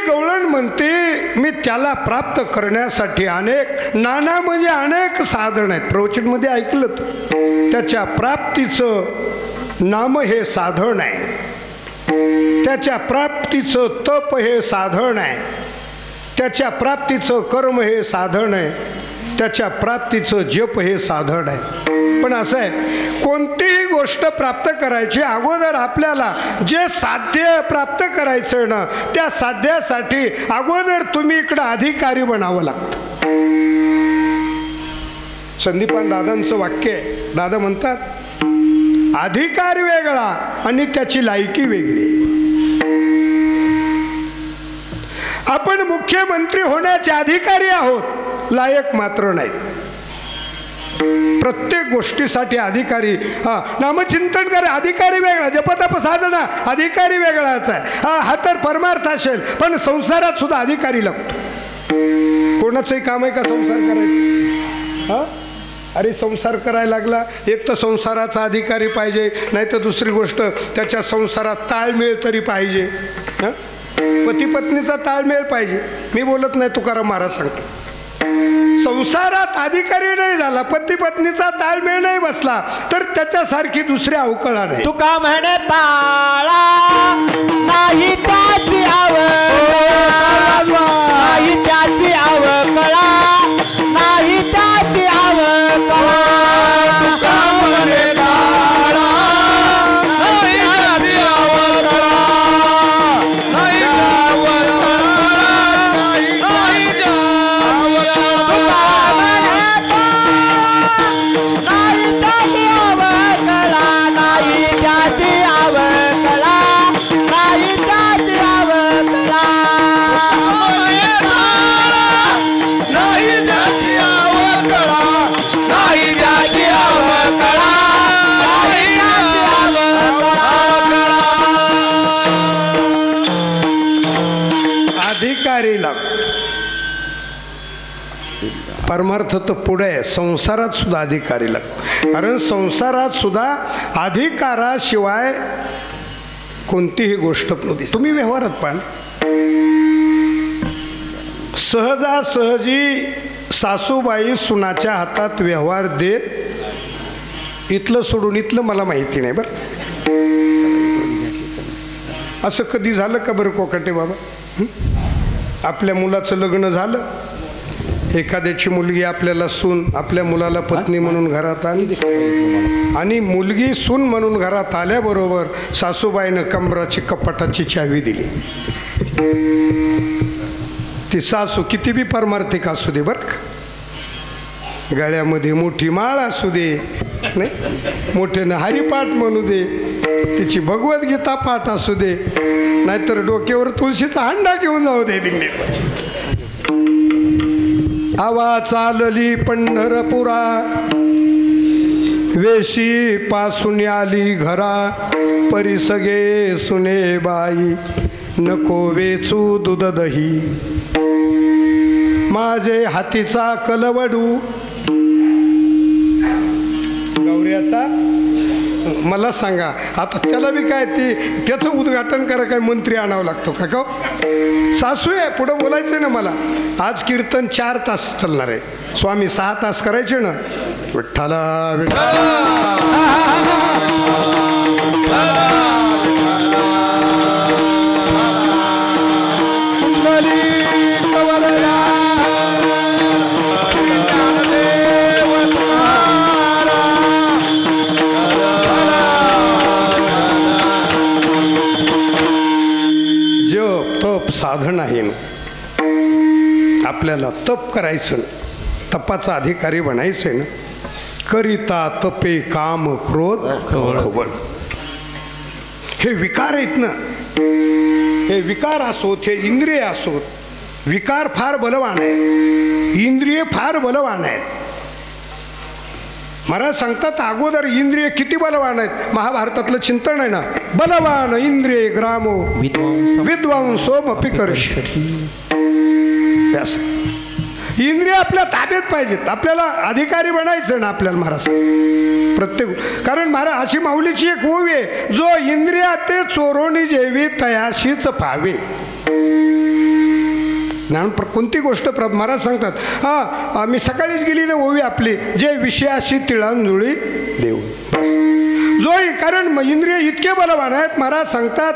गवळण म्हणते मी त्याला प्राप्त करण्यासाठी अनेक नाना म्हणजे अनेक साधन आहेत. प्रवचनमध्ये ऐकलं तू, त्याच्या प्राप्तीचं नाम हे साधन आहे, त्याच्या प्राप्तीचं तप हे साधन आहे, त्याच्या प्राप्तीचं कर्म हे साधन आहे, त्याच्या प्राप्तीचं जप हे साधन आहे. पण असं आहे, कोणतीही गोष्ट प्राप्त करायची अगोदर आपल्याला जे साध्य प्राप्त करायचं ना, त्या साध्यासाठी अगोदर तुम्ही इकडं अधिकारी बनावं लागतं. संदीपान दादांचं वाक्य आहे. दादा म्हणतात, अधिकार वेगळा आणि त्याची लायकी वेगळी. आपण मुख्यमंत्री होण्याचे अधिकारी आहोत, लायक मात्र नाही. प्रत्येक गोष्टीसाठी अधिकारी, नामचिंतन करे अधिकारी वेगळा, जपतप साधना अधिकारी वेगळाच आहे. हा तर परमार्थ असेल, पण संसारात सुद्धा अधिकारी लागतो. कोणाचंही काम आहे का संसार करायचं? अरे संसार करायला लागला, एक तर संसाराचा अधिकारी पाहिजे, नाही तर दुसरी गोष्ट त्याच्या संसारात ताळमेळ तरी पाहिजे. पती पत्नीचा ताळमेळ पाहिजे. मी बोलत नाही, तुकाराम महाराज सांगतो, संसारात अधिकारी नाही झाला, पती पत्नीचा ताळमेळ नाही बसला, तर त्याच्यासारखी दुसरी अवकळा नाही. तुका म्हणे ताळा नाही त्याची आवड, नाही त्याची अवकळा, नाही त्याची अवकळा. तुका म्हणे ताळा नाही त्याची अवकळा, नाही अधिकारी लागतो. परमार्थ तर पुढे आहे, संसारात सुद्धा अधिकारी लागतो. कारण संसारात सुद्धा अधिकाराशिवाय कोणतीही गोष्ट नव्हती. तुम्ही व्यवहारात पाहा, सहजासहजी सासूबाई सुनाच्या हातात व्यवहार देत, इथलं सोडून इथलं मला माहिती नाही बरं. असं कधी झालं का बरं कोकाटे बाबा? आपल्या मुलाचं लग्न झालं, एखाद्याची मुलगी आपल्याला सून, आपल्या मुलाला पत्नी म्हणून घरात आली, आणि मुलगी सून म्हणून घरात आल्याबरोबर सासूबाईनं कमराची कपाटाची चावी दिली. ती सासू किती बी परमार्थिक असू दे बरं का, गळ्यामध्ये मोठी माळ असू दे, नाही मोठ्यानं हरिपाठ म्हणू दे, तिची भगवद्गीता पाठ असू दे, नाहीतर डोक्यावर तुळशीचा हांडा घेऊन जाऊ दे दिंडी. आवा चालली पंढरपुरा, वेशी पासून आली घरा, परी सगे सुने बाई, नको वेचू दूध दही, माझे हातीचा कलवडू. गौऱ्याचा मला सांगा आता, त्याला बी काय ते त्याचं उद्घाटन करा काय मंत्री आणावं लागतो का? का सासू आहे, पुढं बोलायचं ना मला. आज कीर्तन 4 तास चालणार आहे, स्वामी 6 तास करायचे ना. विठ्ठला विठ्ठला साधन आहे ना, आपल्याला तप करायचं, तपाचा अधिकारी बनायचं आहे ना. करिता तपे काम क्रोध खबर, हे विकार आहेत ना. हे विकार असोत, हे इंद्रिय असोत. विकार फार बलवान आहे, इंद्रिय फार बलवान आहेत. महाराज सांगतात अगोदर इंद्रिय किती बलवान आहेत. महाभारतातलं चिंतन आहे ना, बलवान इंद्रिय ग्रामो विद्वांसोमपि कर्षति. इंद्रिय आपल्या ताब्यात पाहिजेत, आपल्याला अधिकारी बनायचं ना आपल्याला महाराज प्रत्येक. कारण महाराज अशी माऊलीची एक ओवी आहे, जो इंद्रिया ते चोरोनी जेवी तयाशीच फावे. कोणती गोष्ट महाराज सांगतात. हां, मी सकाळीच गेली ना ओवी आपली, जे विषयाशी तिळांजुळी देऊ जोई. कारण इंद्रिय इतके बलवान आहेत. महाराज सांगतात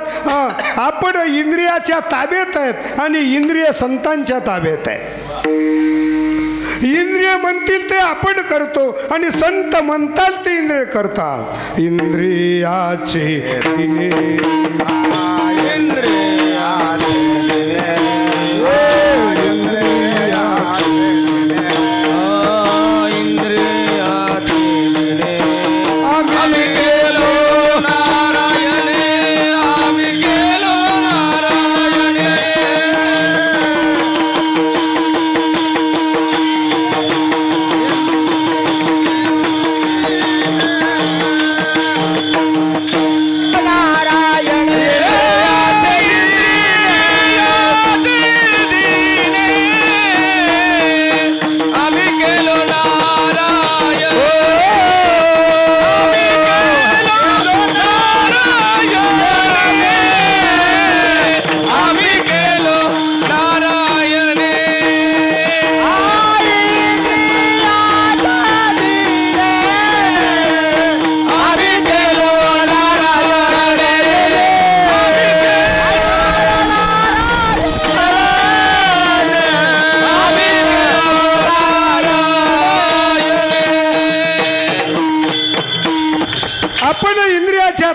आपण इंद्रियाच्या ताब्यात आहेत आणि इंद्रिय संतांच्या ताब्यात आहेत. इंद्रिय म्हणतील ते आपण करतो आणि संत म्हणताल ते इंद्रिय करतात. इंद्रियाचे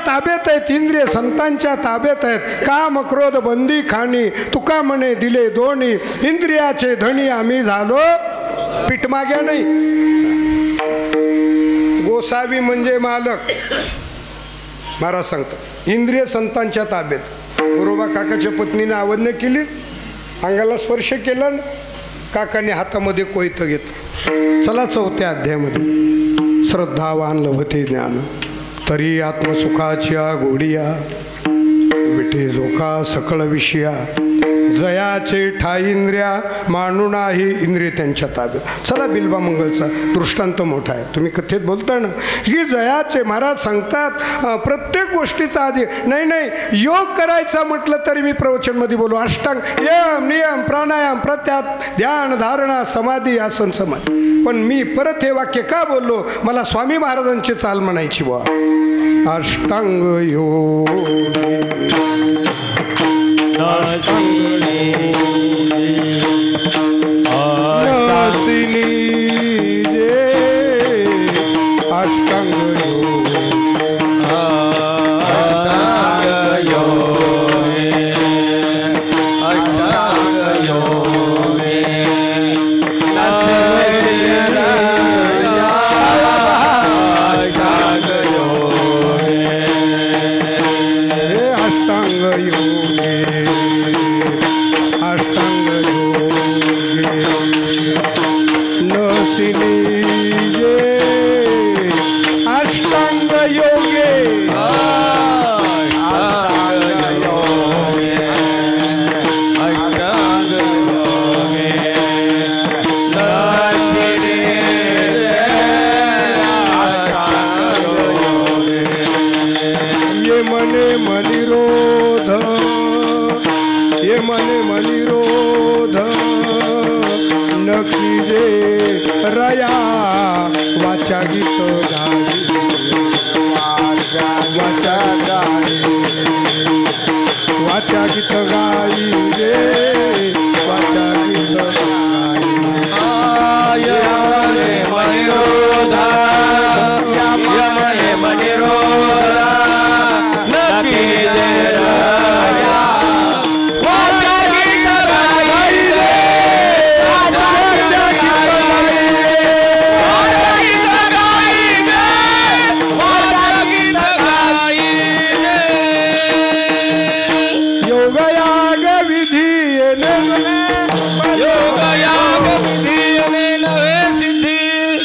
ताब्यात आहेत. इंद्रिय संतांच्या ताब्यात आहेत. काम क्रोध बंदी खाणी तुका म्हणे दिले दोन्ही. इंद्रियाचे धणी आम्ही झालो पीठमाग्या नाही. गोसावी म्हणजे मालक. महाराज सांगतात इंद्रिय संतांच्या ताब्यात. गुरुबा काकाच्या पत्नीने आवडणं केली, अंगाला स्पर्श केला, काकाने हातामध्ये कोयतं घेतलं. चला 4थ्या अध्यायामध्ये. श्रद्धावान लभते ज्ञान तरी आत्मसुखाच्या गोडिया विठे जोखा सकळ विषया. जयाचे ठाईंद्र्या मानू नाही इंद्रिय त्यांच्या ताब्यात. चला बिल्बा मंगलचा दृष्टांत मोठा आहे. तुम्ही कथेत बोलता ना की जयाचे. महाराज सांगतात प्रत्येक गोष्टीचा आधी नाही योग करायचा म्हटलं तरी मी प्रवचनमध्ये बोलू. अष्टांग यम नियम प्राणायाम प्रत्यात ध्यान धारणा समाधी आसन समाधी. पण मी परत हे वाक्य का बोललो, मला स्वामी महाराजांची चाल म्हणायची बा. अष्टांग योग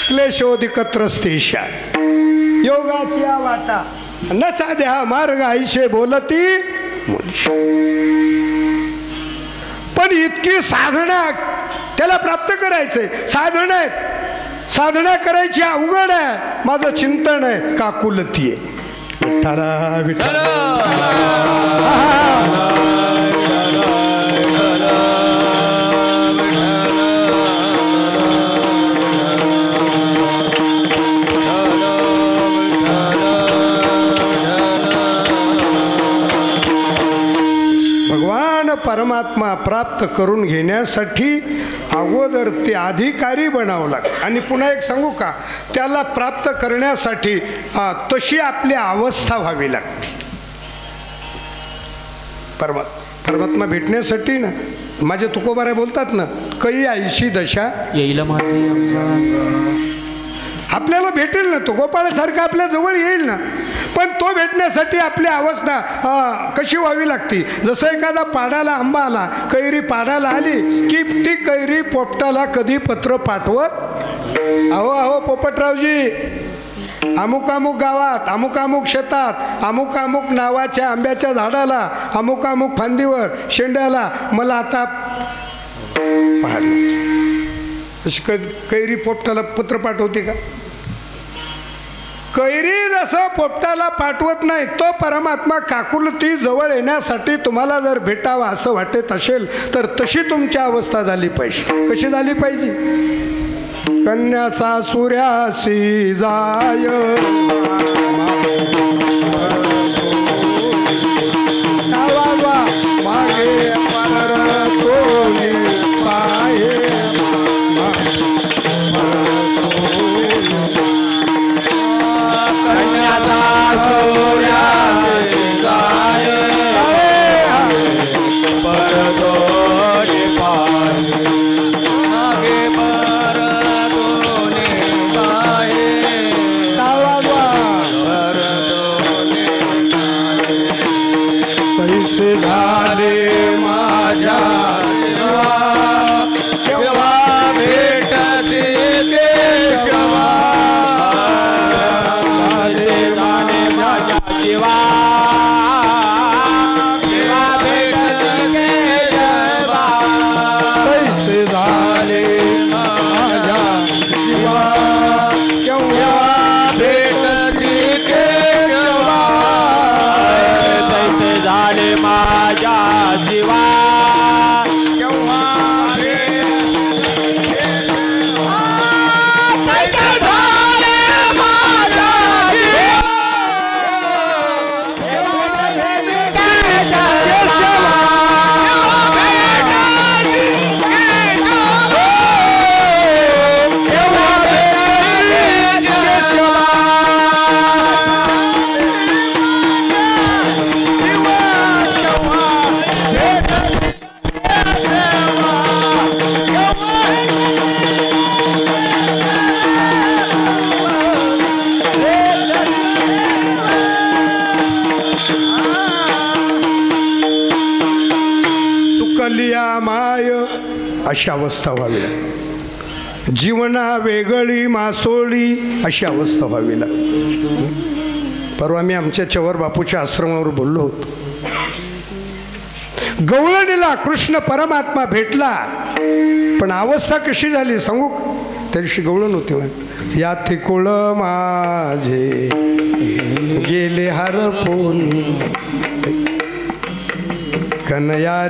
क्लेशोधिकत्रस्तेषा. योगाची वाटा न साध्या मार्ग आईशे बोलती मनुष्य. पण इतकी साधना त्याला प्राप्त करायचंय. साधना आहेत, साधना करायची अवघड आहे. माझं चिंतन आहे काकुलती आहे. विठ्ठला विठ्ठला ज्ञान परमात्मा प्राप्त करून घेण्यासाठी अगोदर ते अधिकारी बनावं लागतं. आणि पुन्हा एक सांगू का, त्याला प्राप्त करण्यासाठी तशी आपली अवस्था व्हावी लागते. परमात्मा भेटण्यासाठी ना, माझे तुकोबारे बोलतात ना, कै ऐशी दशा येईल माझी. आपल्याला भेटेल ना, तो गोपाळासारखा आपल्या जवळ येईल ना, पण तो भेटण्यासाठी आपली अवस्था कशी व्हावी लागते. जसं एखादा पाडाला आंबा आला, कैरी पाडाला आली की ती कैरी पोपटाला कधी पत्र पाठवत, अहो पोपटरावजी, अमुक अमुक गावात, अमुक अमुक शेतात, अमुक अमुक नावाच्या आंब्याच्या झाडाला, अमुक अमुक फांदीवर शेंड्याला मला आता पाडलं. अशी कैरी पोपटाला पत्र पाठवते का? कैरी जसं पोपटाला पाठवत नाही, तो परमात्मा काकुलती जवळ येण्यासाठी तुम्हाला जर भेटावा असं वाटत असेल तर तशी तुमची अवस्था झाली पाहिजे. कशी झाली पाहिजे? कन्याचा सूर्यासी जाय मागे पाये अशी अवस्था व्हावी लागते. जीवना वेगळी मासोळी अशी अवस्था व्हावी लागते. परवा मी आमच्या चवर बापूच्या आश्रमावर बोललो होतो. गवळणीला कृष्ण परमात्मा भेटला, पण अवस्था कशी झाली सांगू? त्या दिवशी गवळण होती. या तिकुळ माझे गेले हरपून कनया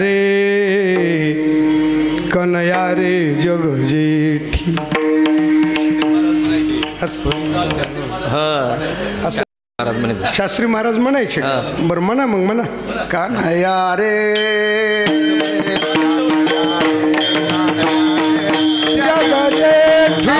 रे जग जेठी. शास्त्री महाराज म्हणायचे. बरं म्हणा, मग म्हणा. कनया रे जग जेठी,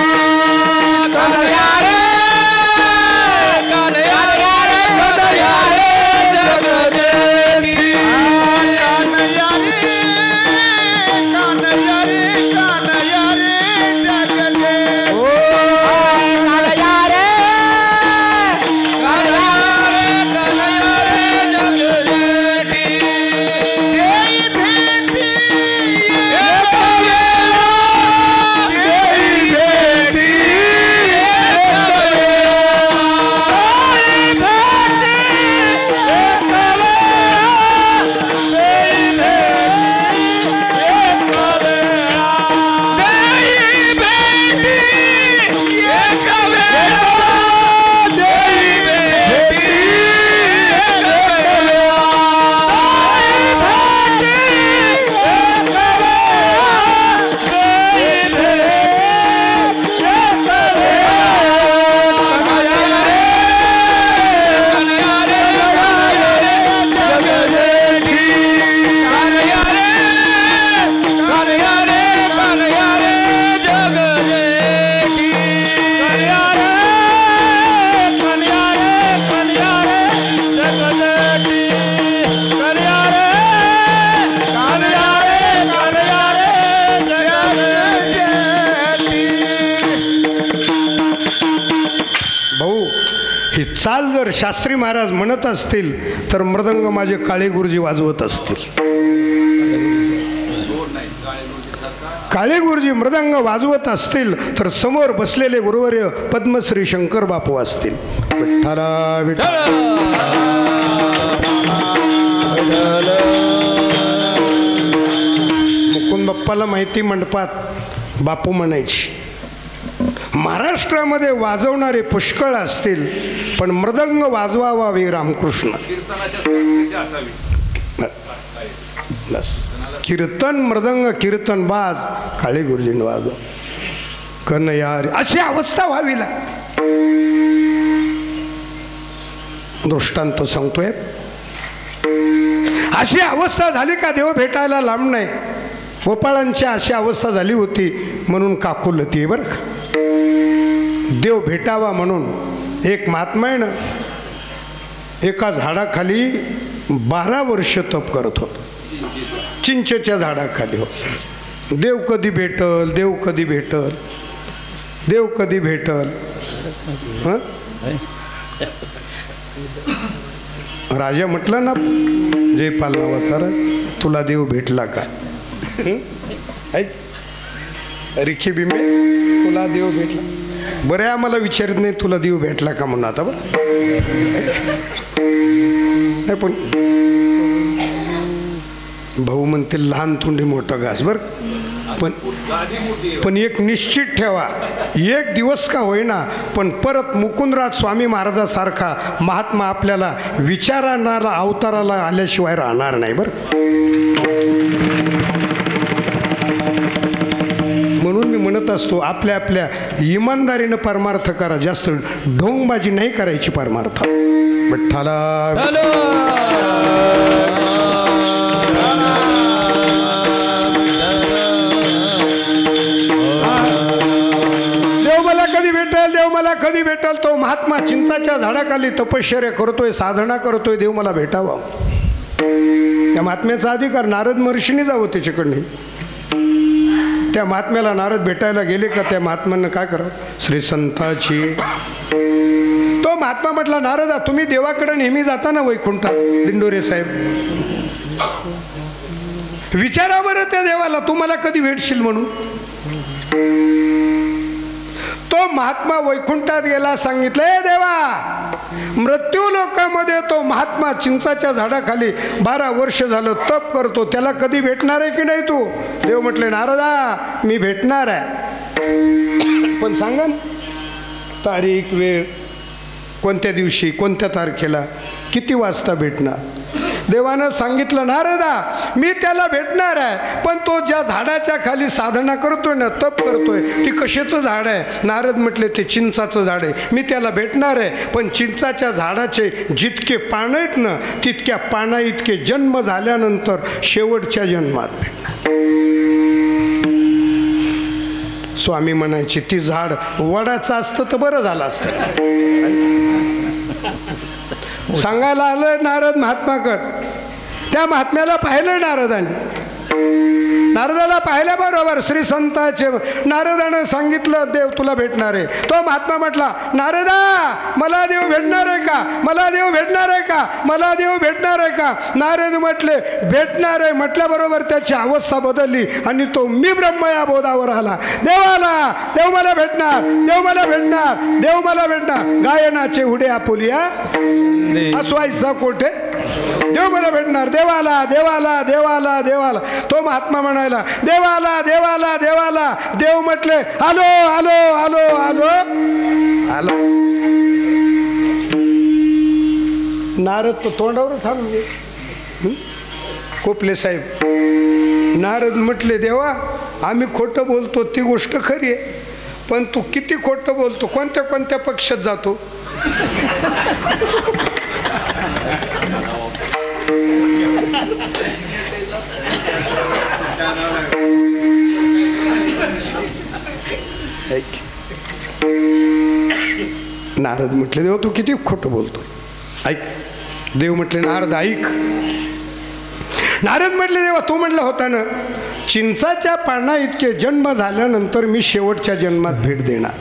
काल जर शास्त्री महाराज म्हणत असतील तर मृदंग माझे काळे गुरुजी वाजवत असतील. काळे गुरुजी मृदंग वाजवत असतील तर समोर बसलेले गुरुवर्य पद्मश्री शंकर बापू असतील. विठ्ठला विठ्ठल. मुकुंद बाप्पाला माहिती मंडपात बापू म्हणायची. महाराष्ट्रामध्ये वाजवणारे पुष्कळ असतील पण मृदंग वाजवावा वे रामकृष्ण. बस कीर्तन मृदंग कीर्तन बाज काळे गुरुजींनी वाजवा कन्हैया रे अशी अवस्था व्हावी लागते. दृष्टांत सांगतोय. अशी अवस्था झाली का देव भेटायला लांब नाही. गोपाळांची अशी अवस्था झाली होती म्हणून काकुलती बरं का. देव भेटावा म्हणून एक महात्मा आहे ना एका झाडाखाली 12 वर्ष तप करत होत. चिंचेच्या झाडाखाली हो. देव कधी भेटल देव कधी भेटल देव कधी भेटल. राजा म्हटलं ना जयपाल नावाचा तुला देव भेटला का. रिखी बिंबे तुला देव भेटला. बरे आम्हाला विचारत नाही तुला देव भेटला का म्हणून. आता बरं नाही पण भाऊ म्हणते लहान तोंडी मोठा घास. बर पण एक निश्चित ठेवा एक दिवस का होईना पण परत मुकुंदराज स्वामी महाराजासारखा महात्मा आपल्याला विचारणारा अवताराला आल्याशिवाय राहणार नाही. बर म्हणून मी म्हणत असतो आपल्या आपल्या इमानदारीनं परमार्थ करा. जास्त ढोंगबाजी नाही करायची परमार्थ. विठ्ठला देव मला कधी भेटल. तो महात्मा चिंताच्या झाडाखाली तपश्चर्या करतोय साधना करतोय. देव मला भेटावा. त्या महात्म्याचा अधिकार नारद महर्षीने जावं त्याच्याकडे. त्या महात्म्याला नारद भेटायला गेले का त्या महात्म्यानं काय करावं. श्री संताची तो महात्मा म्हटला नारदा तुम्ही देवाकडे नेहमी जाता ना वैकुंठात. दिंडोरे साहेब विचारा बरं त्या देवाला तू मला कधी भेटशील म्हणून. तो महात्मा वैकुंठात गेला. सांगितलंय देवा मृत्यू लोकामध्ये तो महात्मा चिंचाच्या झाडाखाली 12 वर्ष झालं तप करतो. त्याला कधी भेटणार आहे की नाही तू. देव म्हटले नारदा मी भेटणार आहे पण सांगा तारीख वेळ कोणत्या दिवशी कोणत्या तारखेला किती वाजता भेटणार. देवानं सांगितलं नारदा मी त्याला भेटणार आहे पण तो ज्या झाडाच्या खाली साधना करतोय ना तप करतोय ती कशाचं झाड आहे. नारद म्हटले ते चिंचाचं झाड आहे. मी त्याला भेटणार आहे पण चिंचाच्या झाडाचे जितके पानं आहेत ना तितक्या पाना इतके जन्म झाल्यानंतर शेवटच्या जन्मात भेटणार. स्वामी म्हणायचे ती झाड वडाचं असतं तर बरं झालं असतं. सांगायला आलं नारद महात्माकड. त्या महात्म्याला पाहिलं नारदाने. नारदाला पाहिल्याबरोबर श्री संताचे नारदानं सांगितलं देव तुला भेटणार आहे. तो महात्मा म्हटला नारदा मला देव भेटणार आहे का मला देव भेटणार आहे का मला देव भेटणार आहे का. नारद म्हटले भेटणार आहे. म्हटल्याबरोबर त्याची अवस्था बदलली आणि तो मी ब्रह्म या बोधावर आला. देवाला देव मला भेटणार देव मला भेटणार देव मला भेटणार. गायनाचे उडे आपुलिया असवायचा कोठे देव मला भेटणार. देवाला देवाला देवाला देवाला. तो महात्मा म्हणायला देवाला देवाला देवाला. देव म्हटले आलो आलो आलो आलो आलो. नारद तो तोंडावरच सांगून गे. कोपले साहेब नारद म्हटले देवा आम्ही खोटं बोलतो ती गोष्ट खरी आहे पण तू किती खोटं बोलतो कोणत्या कोणत्या पक्षात जातो. नारद म्हटले देवा तू किती खोटं बोलतो. ऐक. देव म्हटले नारद ऐक. नारद म्हटले देवा तू म्हटलं होता ना चिंचाच्या पाना इतके जन्म झाल्यानंतर मी शेवटच्या जन्मात भेट देणार.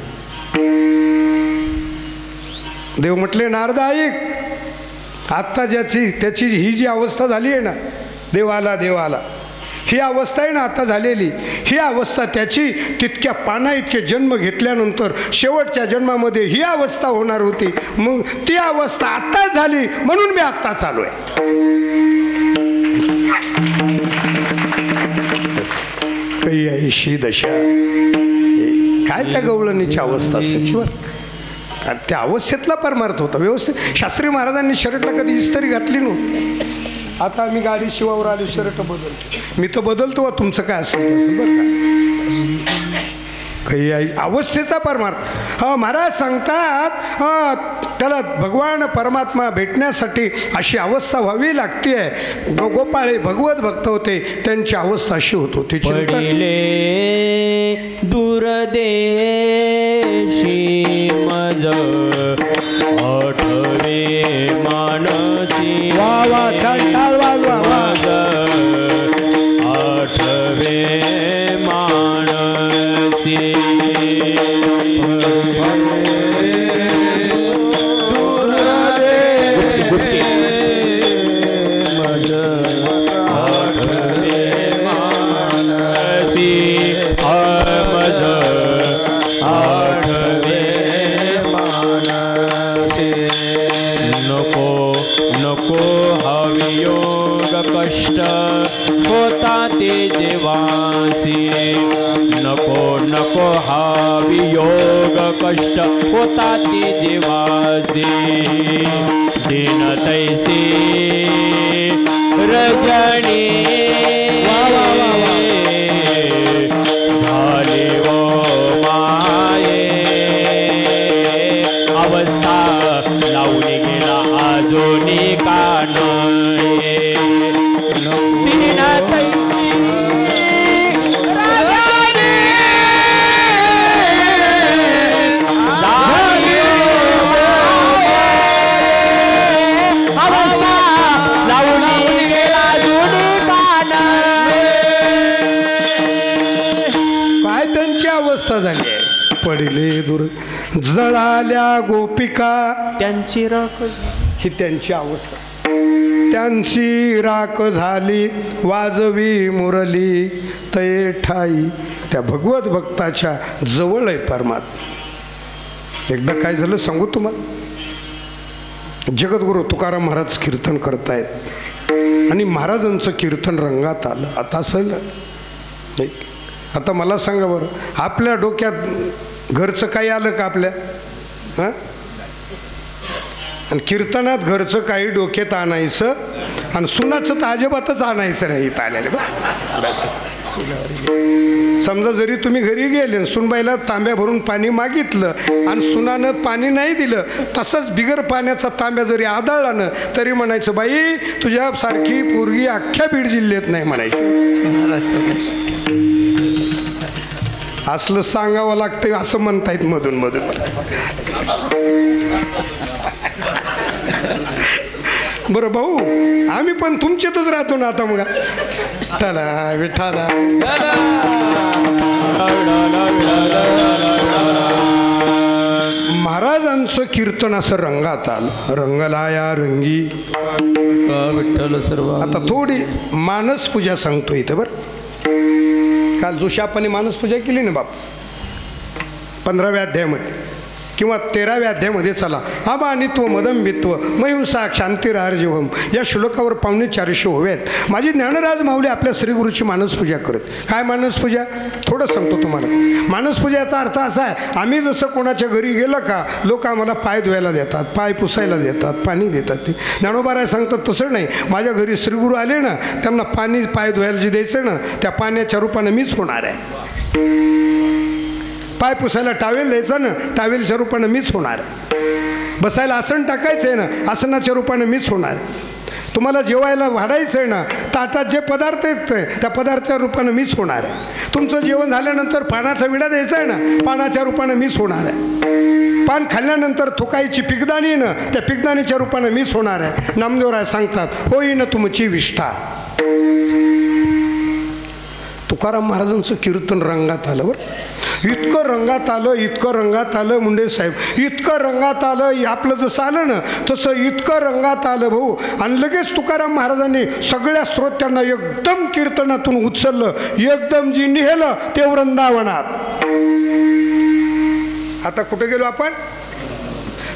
देव म्हटले नारदा ऐक, आत्ता त्याची ही जी अवस्था झाली आहे ना, देवाला ही अवस्था आहे ना आता झालेली, ही अवस्था त्याची तितक्या पाना इतके जन्म घेतल्यानंतर शेवटच्या जन्मामध्ये ही अवस्था होणार होती. मग ती अवस्था आत्ता झाली म्हणून मी आत्ता चालू आहे. काही ऐशी दशा काय त्या गवळणीची अवस्था असायची बरं. आणि त्या अवस्थेतला परमार्थ होता व्यवस्थित. शास्त्री महाराजांनी शर्टला कधी इस्त्री घातली नव्हती. आता आम्ही गाडी शिवावर आलो, शर्ट बदलतो. मी तर बदलतो वा तुमचं काय असेल तसं बरं का. काही अवस्थेचा परमार्थ. महाराज सांगतात त्याला भगवान परमात्मा भेटण्यासाठी अशी अवस्था व्हावी लागते. गोपाळे भगवत भक्त होते, त्यांची अवस्था अशी होत होती. दूरदेशी मज आठवे मानसी. वा वा छान टाळ वाजवा. आठवे मानसी. होता ते जेवासी. नको नको हा वियोग कष्ट होता ते जेवासी. दिन तैसी रजनी झाली वो माये. अवस्था लावून गेला अजूनी कान. झाली पडिले दूर जळाल्या गोपिका. त्यांची राख ही त्यांची अवस्था. त्यांची राख झाली वाजवी मुरली तये ठाई. त्या भगवत भक्ताच्या जवळ आहे परमात्मा. एकदा काय झालं सांगू तुम्हाला. जगद्गुरु तुकाराम महाराज कीर्तन करतायत आणि महाराजांचं कीर्तन रंगात आलं. आता असेल नाही. आता मला सांगा बरं, आपल्या डोक्यात घरचं काही आलं का आपल्या? हां, आणि कीर्तनात घरचं काही डोक्यात आणायचं आणि सुनाचं तर अजिबातच आणायचं नाही. इथं आलेलं बा. समजा जरी तुम्ही घरी गेले, सुनबाईला तांब्या भरून पाणी मागितलं आणि सुनानं पाणी नाही दिलं, तसंच बिगर पाण्याचा तांब्या जरी आदळला ना तरी म्हणायचं बाई तुझ्यासारखी पोरगी अख्ख्या बीड जिल्ह्यात नाही म्हणायची. असलं सांगावं लागतं असं म्हणतायत मधून मधून. बरं भाऊ, आम्ही पण तुमच्यातच राहतो ना आता. मग चला विठाला. महाराजांचं कीर्तन असं रंगात आलं. रंगला या रंगी विठ्ठल सर्व. आता थोडी मानस पूजा सांगतो इथं बरं. काल जोशी आपण मानस पूजा केली ना बाप, 15व्या अध्यायामध्ये किंवा 13व्या अध्यायामध्ये. चला अबानित्व मदंबित्व महिंसा क्षांतिरार्जवम या श्लोकावर 450 होव्यात. माझी ज्ञानराज माऊली आपल्या श्रीगुरूची मानसपूजा करत. काय मानसपूजा थोडं सांगतो तुम्हाला. मानसपूजाचा अर्थ असा आहे, आम्ही जसं कोणाच्या घरी गेलं का लोक आम्हाला पाय धुवायला देतात, पाय पुसायला देतात, पाणी देतात. ते ज्ञानोबा सांगतात तसं नाही. माझ्या घरी श्रीगुरू आले ना, त्यांना पाणी पाय धुवायला जे द्यायचं ना त्या पाण्याच्या रूपाने मीच होणार आहे. पाय पुसायला टावेल द्यायचं ना, टावेलच्या रूपानं मीच होणार. बसायला आसन टाकायचं आहे ना, आसनाच्या रूपानं मीच होणार. तुम्हाला जेवायला वाढायचं आहे ना, ताटात जे पदार्थ आहेत त्या पदार्थाच्या रूपानं मीच होणार आहे. तुमचं जेवण झाल्यानंतर पानाचा विडा द्यायचा आहे ना, पानाच्या रूपानं मीच होणार आहे. पान खाल्ल्यानंतर थुकायची पिकदाणी ना, त्या पिकदाणीच्या रूपानं मीच होणार आहे. नामदेवराय सांगतात होई ना तुमची विष्ठा. तुकाराम महाराजांचं कीर्तन रंगात आलं बरं. इतकं रंगात आलं मुंडे साहेब, इतकं रंगात आलं. आपलं जसं आलं ना तसं इतकं रंगात आलं भाऊ. आणि लगेच तुकाराम महाराजांनी सगळ्या श्रोत्यांना एकदम कीर्तनातून उचललं, एकदम जी नेलं ते वृंदावनात. आता कुठे गेलो आपण?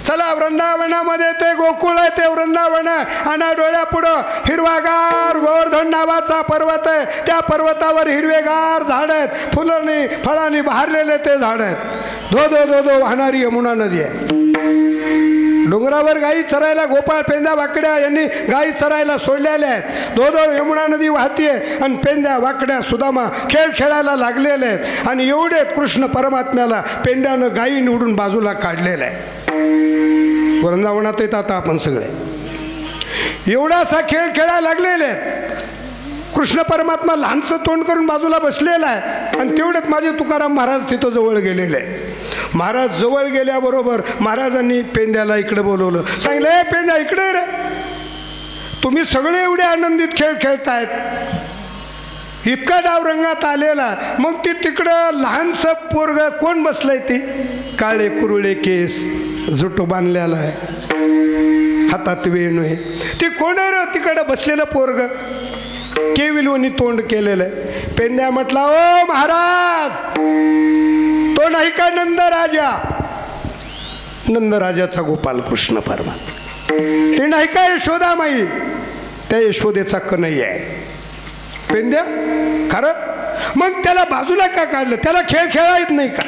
चला वृंदावनामध्ये ते गोकुळ आहे, ते वृंदावन आहे. आणि डोळ्यापुढं हिरवागार गोवर्धन नावाचा पर्वत आहे. त्या पर्वतावर हिरवेगार झाड आहेत, फुलांनी फळांनी बहरलेले ते झाड आहेत. धो धो धो धो वाहणारी यमुना नदी आहे. डोंगरावर गायी चरायला गोपाळ पेंद्या वाकड्या यांनी गायी चरायला सोडलेल्या आहेत. धो धो यमुना नदी वाहतीये आणि पेंद्या वाकड्या सुदामा खेळ खेळायला लागलेले आहेत. आणि एवढे कृष्ण परमात्म्याला पेंद्यानं गायी निवडून बाजूला काढलेलं आहे. वृंदावनात येत आता आपण सगळे एवढासा खेळ खेळायला लागलेले आहेत. कृष्ण परमात्मा लहानसं तोंड करून बाजूला बसलेला आहे. आणि तेवढ्यात माझे तुकाराम महाराज तिथं जवळ गेलेले आहे. महाराज जवळ गेल्याबरोबर महाराजांनी पेंद्याला इकडे बोलवलं. सांगितलं, ए पेंद्या इकडे रे, तुम्ही सगळे एवढे आनंदित खेळ खेळतायत, इतका डाव रंगात आलेला. मग ती तिकडं लहानसं पोरग कोण बसलंय? ती काळे कुरुळे केस, जुटू बांधलेला आहे, हातात वेणू आहे. ती कोण आहे रे तिकडं बसलेलं पोरग? केविलवणी तोंड केलेलं आहे. पेंद्या म्हटला, ओ महाराज, तो नाही का नंदराजा? नंदराजाचा गोपाल कृष्ण परमात्मा. ते नाही का यशोदामाई? त्या यशोदेचा कन्हैया आहे. पेंद्या खरं? मग त्याला बाजूला का काढलं? त्याला खेळ खेळा येत नाही का?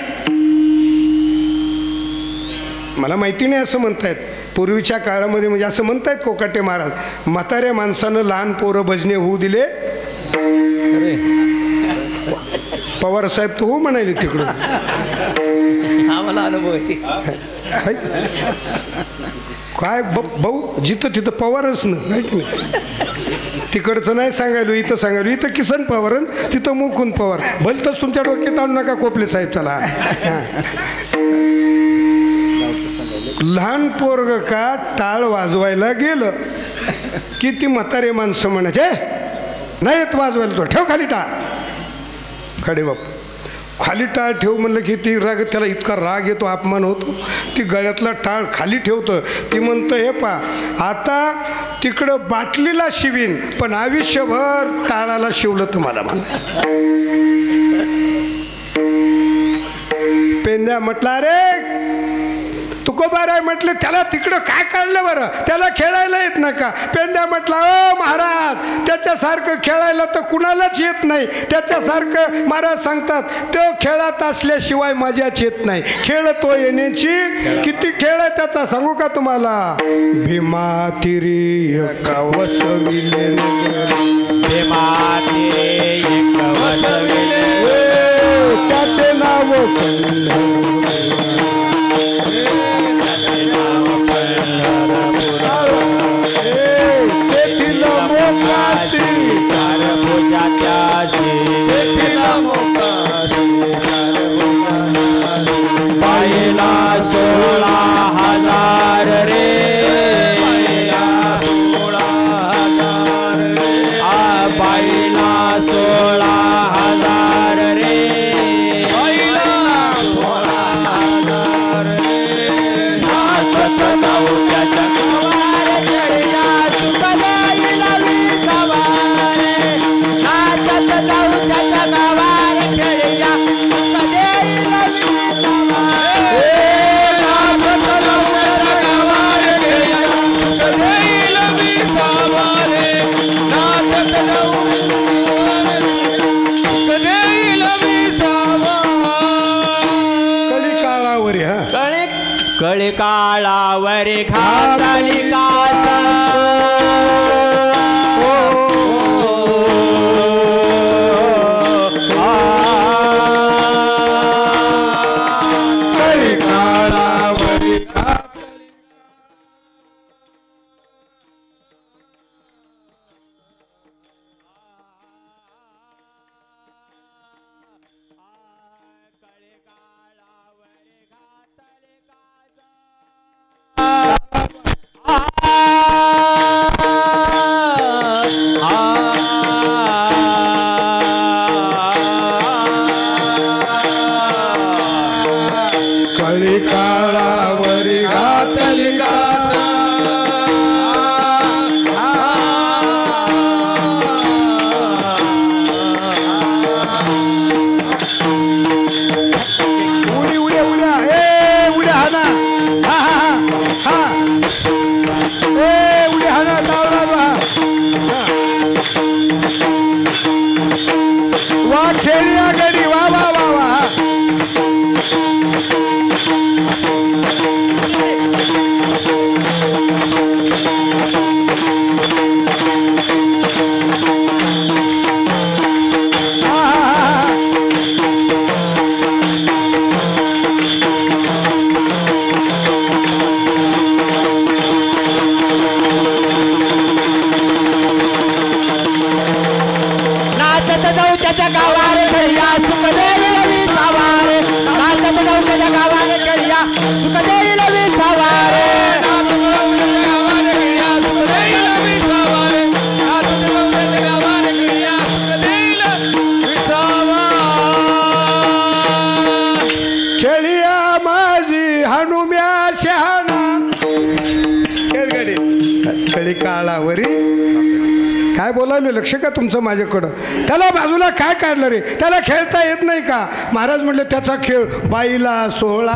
मला माहिती नाही असं म्हणतायत. पूर्वीच्या काळामध्ये म्हणजे असं म्हणतायत कोकाटे महाराज, म्हाताऱ्या माणसानं लहान पोरं भजने होऊ दिले. पवार साहेब तर हो म्हणाले तिकडून. आम्हाला अनुभव काय भाऊ, जिथं तिथं पवारच ना, तिकडचं नाही सांगायलो, इथं सांगायलो. इथं किसन पवार, तिथं मुकुंद पवार. भलतंच तुमच्या डोक्यात आणू नका कोपले साहेब. त्याला लहान पोरग का टाळ वाजवायला गेलं की ती म्हातारे माणसं म्हणायचे, नाही येत वाजवायला, तो ठेव खाली टाळ. खडे बाप खाली टाळ ठेव म्हणलं की ती राग, त्याला इतका राग येतो, अपमान होतो. ती गळ्यातला टाळ खाली ठेवतं. ती म्हणतं, हे पा, आता तिकडं बाटलीला शिवीन पण आयुष्यभर टाळाला शिवलं तुम्हाला म्हणा. पेंद्या म्हटला, अरे तुकोबाराय म्हटलं, त्याला तिकडं काय काढलं बरं? त्याला खेळायला येत नाही का? पेंद्या म्हटला, ओ महाराज, त्याच्यासारखं खेळायला तर कुणालाच येत नाही. त्याच्यासारखं महाराज सांगतात, तो खेळात असल्याशिवाय मजाच येत नाही. खेळ तो येण्याची. किती खेळ आहे त्याचा सांगू का तुम्हाला? भीमा तिरी वसविले, भीमा तिरी वसविले, त्याचे नाव बाईला 16,000 रे, 16,000 रे, बाईला 16,000 रे, बाईला 16,000 रे. नाचत जाऊ त्याच्या गावारे, खेळ्या सुखदाईला विसावारे. नाचत जाऊ त्याच्या गावारे, खेळ्या सुखदेईला विसावारे. नाचत जाऊ त्याच्या गावारे, खेळ्या सुखदेईला विसावारे. नाचत जाऊ सुखदेईला विसावारे. कलिकाळावर हा कळी काळावर घातली कासा, कळी काळावर जाऊ त्याच्या गावार खेळ्या सुख देईल विसावारे नाचत जाऊ त्याच्या गावार खेळ्या सुख देईल विसावारे खेळिया माझी हनुम्या शहाणा खेळगडी खेळी काळावरी काय बोलायलो लक्ष का तुमचं माझ्याकडं त्याला बाजूला काय काढलं रे त्याला खेळता येत नाही का महाराज म्हटले त्याचा खेळ बाईला सोहळा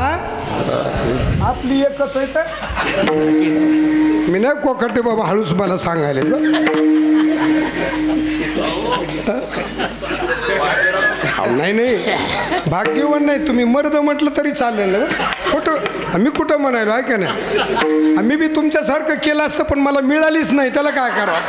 आपली एकच आहे तर मी नाही कोकटे बाबा हळूच मला सांगायला नाही नाही भाग्यवान नाही तुम्ही मर्द म्हटलं तरी चालेल ना कुठं आम्ही कुठं म्हणायलो आहे का नाही आम्ही बी तुमच्यासारखं केलं असतं पण मला मिळालीच नाही त्याला काय करावं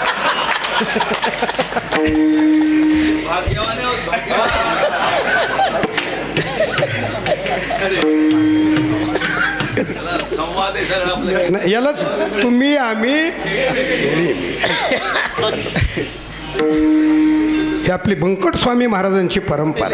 यालाच तुम्ही आम्ही ही आपली बंकट स्वामी महाराजांची परंपरा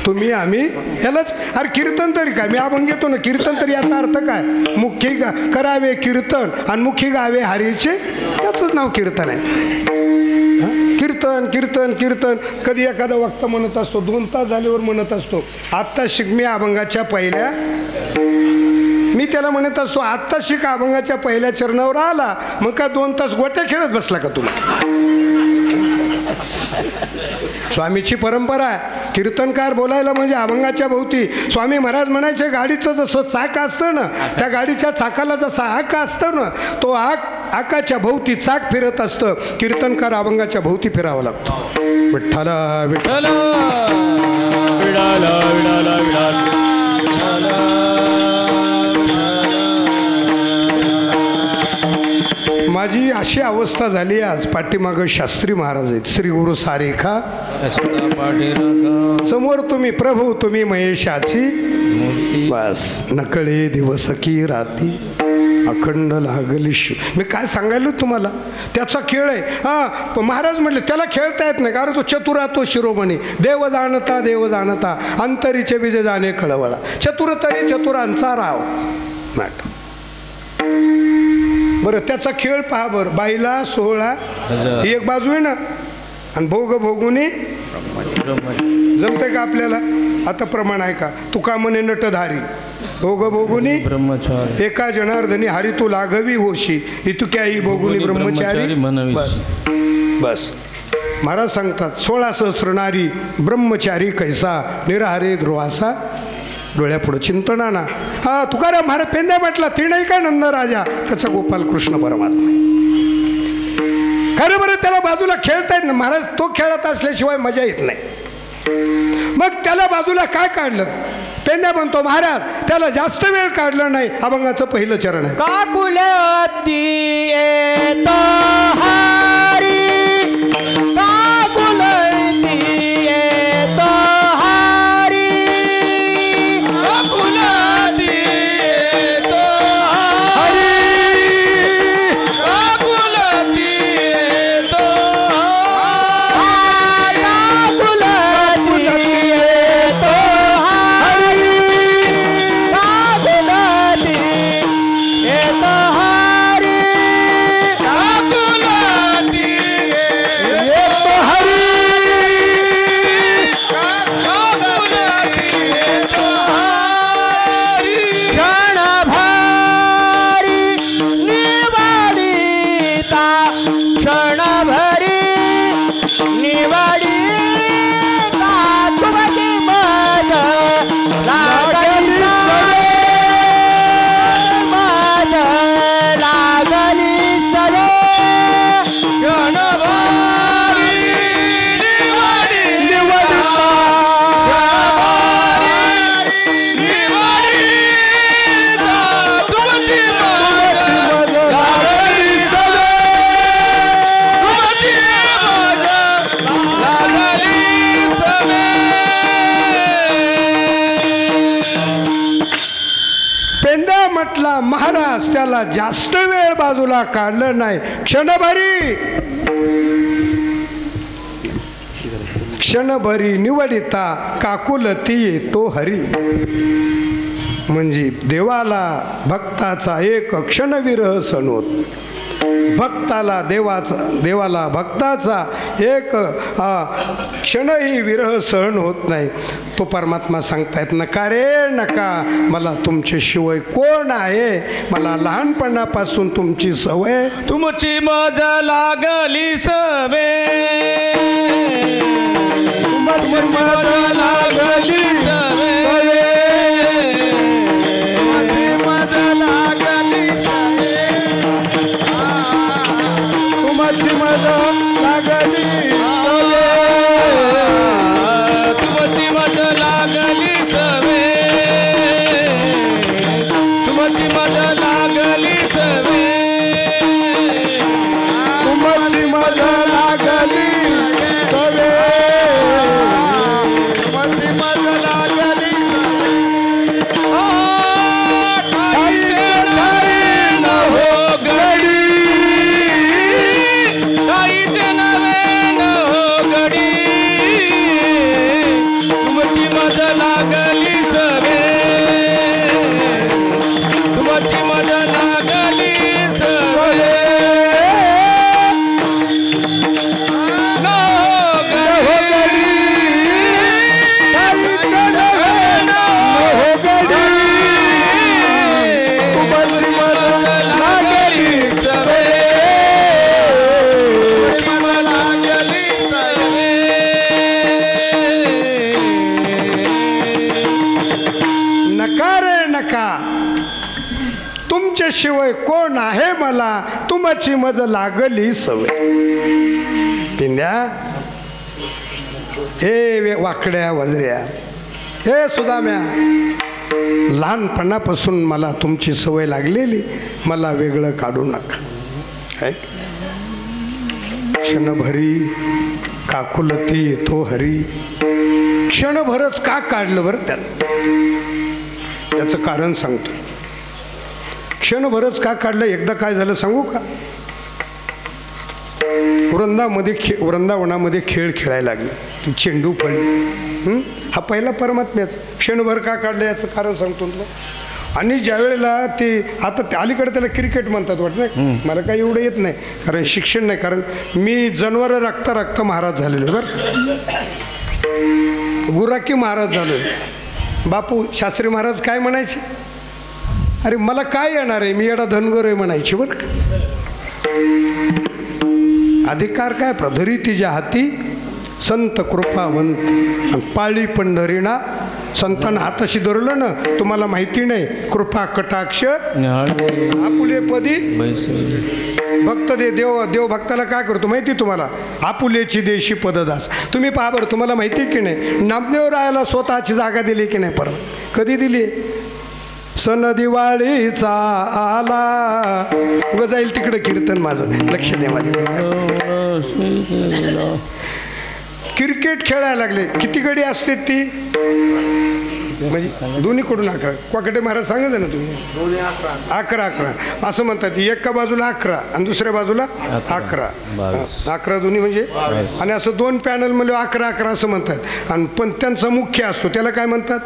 तुम्ही आम्ही यालाच अरे कीर्तन तरी काय मी अभंग घेतो ना कीर्तन तरी याचा अर्थ काय मुखी करावे कीर्तन आणि मुखी गावे हरीचे याचंच नाव कीर्तन आहे कीर्तन कीर्तन कीर्तन कधी एखादा वक्त म्हणत असतो 2 तास झाल्यावर म्हणत असतो आत्ता शिक मी अभंगाच्या पहिल्या मी त्याला म्हणत असतो आत्ता शिक अभंगाच्या पहिल्या चरणावर आला मग का 2 तास गोट्या खेळत बसला का तुला स्वामीची परंपरा आहे कीर्तनकार बोलायला म्हणजे अभंगाच्या भोवती स्वामी महाराज म्हणायचे गाडीचं जसं चाक असतं ना त्या गाडीच्या चाकाला जसा आका असतं ना तो आकाच्या भोवती चाक फिरत असतं कीर्तनकार अभंगाच्या भोवती फिरावं लागतो विठ्ठला विठ्ठला विडाला विडाला विडाला माझी अशी अवस्था झाली आज पाठीमागं शास्त्री महाराज आहेत श्री गुरु सारेखा समोर तुम्ही प्रभू तुम्ही महेशाची बस नकळे दिवस की राती अखंड लागली मी काय सांगायलो तुम्हाला त्याचा खेळ आहे हा महाराज म्हटले त्याला खेळता येत नाही कारण तो चतुरा तो शिरोमणी देव जाणता अंतरीचे बीजे जाणे कळवळा चतुर तरी चतुरांचा राव मॅट बरं त्याचा खेळ पहा बरं बाईला सोहळा ही एक बाजू आहे ना आणि भोग भोगुनी जमते का आपल्याला आता प्रमाण आहे का तुका म्हणे नटधारी भोग भोगुनी ब्रह्मचारी एका जनार्दनी हरी तू लाघवी होशी इतुक्याही भोगुनी ब्रह्मचारी बस बस महाराज सांगतात 16 सहस्र नारी ब्रह्मचारी कैसा निराहारे ध्रुवासा डोळ्यापुढं चिंतनाना हा तुकाराम महाराज पेंद्या म्हटला ती नाही का नंद राजा त्याचा गोपाल कृष्ण परमात्मा खरं बरं त्याला बाजूला खेळता येत ना महाराज तो खेळत असल्याशिवाय मजा येत नाही मग त्याला बाजूला काय काढलं पेंद्या म्हणतो महाराज त्याला जास्त वेळ काढला नाही अभंगाचं पहिलं चरण आहे काकुलती येतो हारी काकुलती येतो हारी काकुलती येतो हारी काकुलती येतो काकुलती येतो हारी काकुलती येतो हारी काकुलती येतो हारी काकुलती येतो हारी क्षणभरी निवाडिता क्षणभरी निवाडिता तुमची मज लागली मज लागली सरे क्षणभरी निवाडिता निवाडिता तुमची मज लागली सरे तुमची मज लागली सरे पेंद्या म्हटला महाराज त्याला जास्त वेळ बाजूला काढलं नाही क्षणभरी निवडिता काकुलती येतो हरी. म्हणजे देवाला भक्ताचा एक क्षणविरह सण होत. भक्ताला देवाला भक्ताचा एक क्षणही विरह सहन होत नाही. तो परमात्मा सांगतायत नका रे नका, मला तुमच्याशिवाय कोण आहे, मला लहानपणापासून तुमची सवय, तुमची मज लागली सवे, तुमची मज लागली सवे, तुमची मज लागली सवे, तुमची मज लागली सवे, तुमची मज लागली सवे, तुमची मज लागली शिवाय कोण आहे मला, तुमची मज लागली सवय. पिंद्या हे वाकड्या वजऱ्या, हे सुदाम्या, लहानपणापासून मला तुमची सवय लागलेली, मला वेगळं काढू नका. क्षणभरी काकुलती येतो हरी. क्षणभरच का काढलं बरं त्याला, याचं कारण सांगतो. क्षणभरच का काढलं, एकदा काय झालं सांगू का. वृंदावनामध्ये खेळ खेळायला लागले, चेंडू पडली. हा पहिला परमात्म्याचा. क्षणभर का काढलं याचं कारण सांगतो तुला. आणि ज्या वेळेला ते आता अलीकडे त्याला क्रिकेट म्हणतात वाटतं, मला काही एवढं येत नाही कारण शिक्षण नाही, कारण मी जनावर राखता महाराज झालेलो बरं, गुराकी महाराज झालो. बापू शास्त्री महाराज काय म्हणायचे, अरे मला काय येणार आहे, मी एवढा धनगर आहे म्हणायची बरं का. अधिकार काय प्रधरी तिच्या हाती, संत कृपावंत पाळी पंढरीना. संतांना हाताशी धरलं ना, तुम्हाला माहिती नाही, कृपा कटाक्ष आपुले पदी भक्त दे. देव भक्ताला काय करतो माहिती तुम्हाला, आपुलेची देशी पददास. तुम्ही पहा बरं, तुम्हाला माहिती की नाही, नामदेव रायाला स्वतःची जागा दिली की नाही, परत कधी दिली. सन दिवाळीचा आला ग, जाईल तिकडं कीर्तन माझं, लक्ष द्या माझ्या. क्रिकेट खेळायला लागले, किती गडी असते ती, म्हणजे दोन्हीकडून 11. क्वाकटे महाराज सांगितलं ना तुम्ही, 11 असं म्हणतात. एका बाजूला 11 आणि दुसऱ्या बाजूला 11 दोन्ही म्हणजे, आणि असं 2 पॅनल मध्ये 11 असं म्हणतात. आणि पण त्यांचा मुख्य असतो, त्याला काय म्हणतात,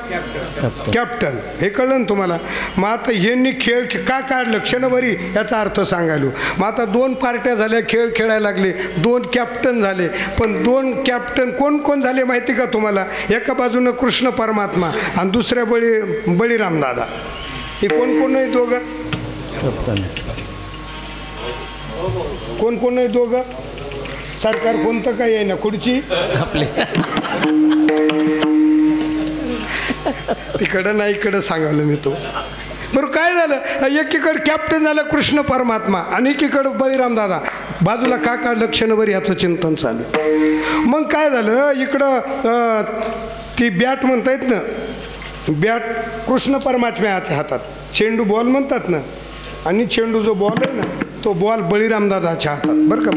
कॅप्टन. हे कळलं ना तुम्हाला. मग आता यांनी खेळ का काढलं, क्षणभरी याचा अर्थ सांगायलो. मग आता 2 पार्ट्या झाल्या, खेळ खेळायला लागले, 2 कॅप्टन झाले. पण 2 कॅप्टन कोण कोण झाले माहिती का तुम्हाला, एका बाजूनं कृष्ण परमात्मा आणि दुसऱ्या बळीराम दादा. हे कोण कोण आहे दोघं, कोण आहे दोघं. सरकार कोणतं काय आहे ना, खुर्ची आपली तिकडं नाही, इकडं सांगायला मी तो. बरं काय झालं, एकीकडे कॅप्टन झालं कृष्ण परमात्मा आणि एकीकडे बळीराम दादा. बाजूला का काढलं, क्षणभर याचं चिंतन चालू. मग काय झालं, इकडं ती बॅट म्हणतायत ना, बॅट कृष्ण परमात्म्याच्या हातात, चेंडू बॉल म्हणतात ना, आणि चेंडू जो बॉल आहे ना, तो बॉल बळीराम दादाच्या हातात बरं का.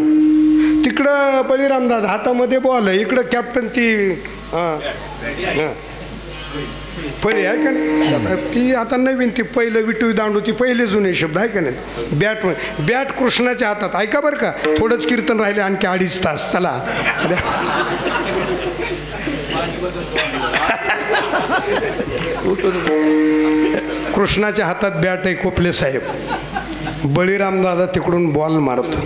तिकडं बळीराम दादा हातामध्ये बॉल आहे, इकडं कॅप्टन ती पहिले आहे का नाही आता ती आता नवीन ती पहिलं विटू दांडू ती पहिले जुने शब्द आहे का नाही. बॅट बॅट कृष्णाच्या हातात ऐका बरं का. थोडंच कीर्तन राहिले आणखी 2.5 तास चला. कृष्णाच्या हातात बॅट आहे कोपले साहेब. बळीराम दादा तिकडून बॉल मारतो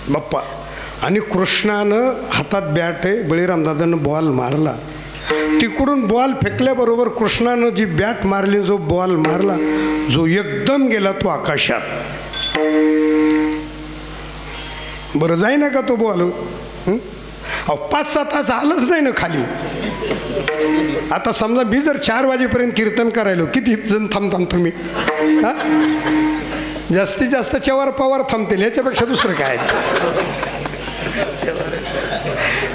बाप्पा आणि कृष्णानं हातात बॅट आहे. बळीराम दादानं बॉल मारला. तिकडून बॉल फेकल्याबरोबर कृष्णानं जी बॅट मारली जो बॉल मारला जो एकदम गेला तो आकाशात. बरं जाई ना का तो बॉल. 5-6 तास आलंच नाही ना खाली. आता समजा मी जर 4 वाजेपर्यंत कीर्तन करायलो किती जण थांबता तुम्ही. जास्तीत जास्त चेवार पवार थांबतील ह्याच्यापेक्षा दुसरं काय.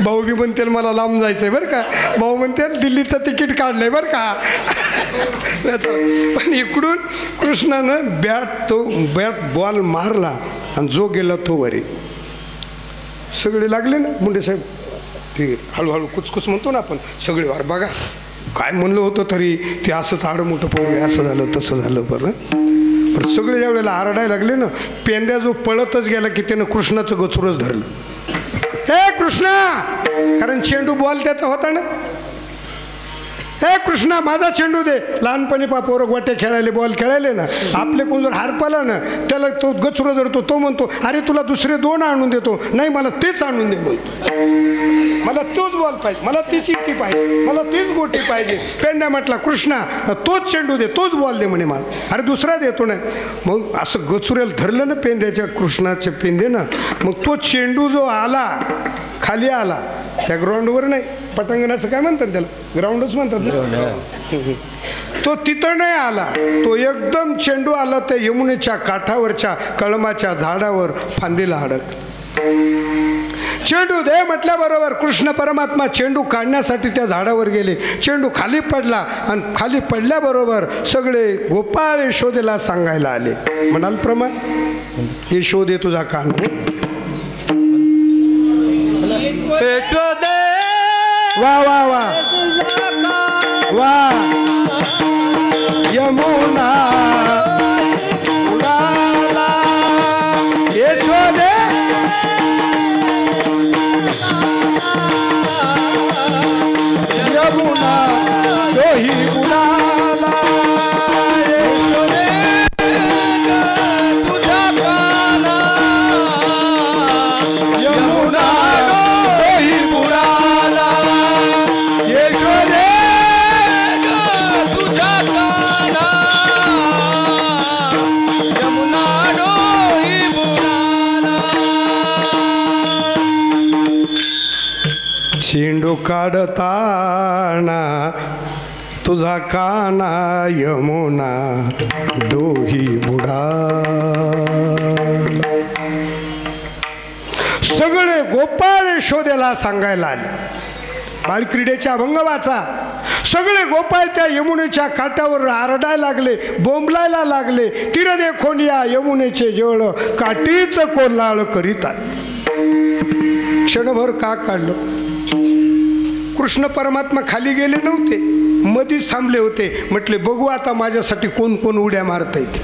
भाऊ बी म्हणतील मला लांब जायचंय बरं का. भाऊ म्हणतील दिल्लीचं तिकीट काढलंय बरं का. पण इकडून कृष्णानं बॅट बॉल मारला आणि जो गेला तो वरी. सगळे लागले ना मुंडे साहेब. ते हळूहळू कुचकुच म्हणतो ना आपण सगळे वार बघा काय म्हणलं होतं तरी ते असंच आडं मोठं पोरं असं झालं तसं झालं. बरं सगळे ज्या वेळेला आरडायला लागले ना पेंद्या जो पळतच गेला की त्यानं कृष्णाचं गचुरच धरलं. हे कृष्णा कारण चेंडू बॉल त्याचा होता ना. हे कृष्णा माझा चेंडू दे. लहानपणी पोरं गोट्या खेळायले बॉल खेळायले ना आपले कोण जर हार पाला ना त्याला तो गचुर धरतो. तो म्हणतो अरे तुला दुसरे 2 आणून देतो. नाही मला तेच आणून दे म्हणतो. मला तोच बॉल पाहिजे. मला ती चिठ्ठी पाहिजे. मला तीच गोटी पाहिजे. पेंद्या म्हटला कृष्णा तोच चेंडू दे तोच बॉल दे म्हणे मला. अरे दुसरा देतो नाही. मग असं गचुऱ्याला धरलं ना पेंद्याच्या कृष्णाच्या पेंद्यानं. मग तो चेंडू जो आला खाली आला त्या ग्राउंडवर नाही पटांगण असं काय म्हणतात त्याला ग्राउंडच म्हणतात ना. तो तिथं नाही आला. तो एकदम चेंडू आला त्या यमुनेच्या काठावरच्या कळमाच्या झाडावर फांदीला अडक. चेंडू दे म्हटल्याबरोबर कृष्ण परमात्मा चेंडू काढण्यासाठी त्या झाडावर गेले. चेंडू खाली पडला आणि खाली पडल्याबरोबर सगळे गोपाळ यशोदेला सांगायला आले. म्हणाल प्रमाण यशोदे तुझा कान वा वा वा वा यमुना उडाला यशोदे यमुना दोही उडाला यशोदे तुझा काना यमुना दोही उडाला यशोदे तुझा काना यमुना दोही उडाला. चेंडू काढताना तुझा काना यमुना डोही बुडाला. सगळे गोपाळ यशोदेला सांगायला आले. बाळक्रीडेच्या अभंग वाचा. सगळे गोपाळ त्या यमुनेच्या काठावर आरडायला लागले बोंबलायला लागले. तीर देखोन या यमुनेचे जळ काठीच कोल्हाळ करीतात. क्षणभर का काढलं. कृष्ण परमात्मा खाली गेले नव्हते मधीच थांबले होते. म्हटले बघू आता माझ्यासाठी कोण कोण उड्या मारता येते.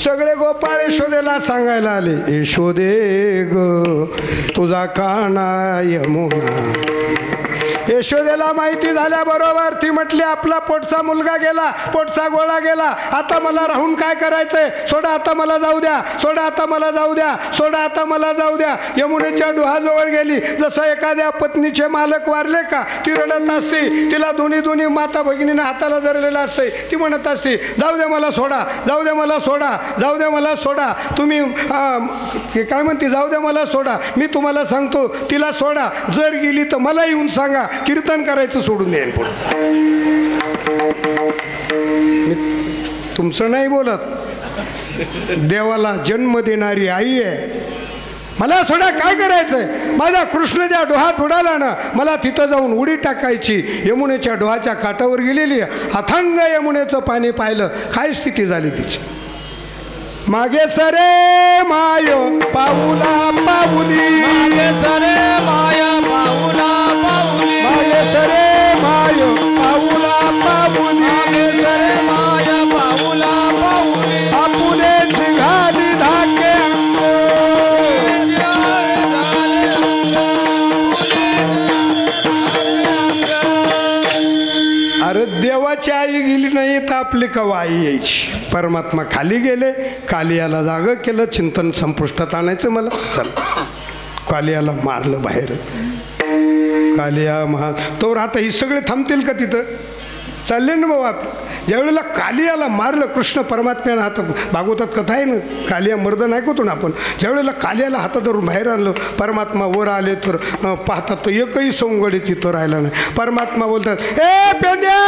सगळे गोपाळ यशोदेला सांगायला आले यशोदे ग तुझा काना यमुना. यशोदेला माहिती झाल्याबरोबर ती म्हटली आपला पोटचा मुलगा गेला पोटचा गोळा गेला. आता मला राहून काय करायचंय. सोडा आता मला जाऊ द्या. सोडा आता मला जाऊ द्या. सोडा आता मला जाऊ द्या. यमुनेच्या डोहाजवळ गेली. जसं एखाद्या पत्नीचे मालक वारले का ती रडत असते. तिला दोन्ही माता भगिनीनं हाताला धरलेलं असते. ती म्हणत असते जाऊ द्या मला सोडा जाऊ द्या मला सोडा जाऊ द्या मला सोडा. तुम्ही काय म्हणते जाऊ द्या मला सोडा. मी तुम्हाला सांगतो तिला सोडा. जर गेली तर मला येऊन सांगा कीर्तन करायचं सोडून द्या. मी तुमचं नाही बोलत. देवाला जन्म देणारी आई आहे. मला सोडा काय करायचंय. माझा कृष्ण ज्या डोहात बुडाला ना मला तिथं जाऊन उडी टाकायची. यमुनेच्या डोहाच्या काठावर गेलेली अथांग यमुनेचं पाणी पाहिलं. काय स्थिती झाली तिची. मागे सरे माय पाऊला पाऊली मागे सरे माया पाऊला पाऊली मागे सरे माय आपुलेच घाली धाके अरे देवाची आई गेली नाही तर आपली कवा आई यायची. परमात्मा खाली गेले, कालियाला जागं केलं, चिंतन संपुष्टात आणायचं मला. चल कालियाला मारलं बाहेर. कालिया तो आता ही सगळे थांबतील का तिथं? चालले ना बाबा. ज्यावेळेला कालियाला मारलं कृष्ण परमात्म्यानं हात, भागवतात कथा आहे ना, कालिया मर्दन ऐकतो ना आपण. ज्यावेळेला कालियाला हातात धरून बाहेर आणलं, परमात्मा वर आले तर पाहतात तर एकही सवंगडी तिथं राहिला नाही. परमात्मा बोलतात, ए पेंद्या,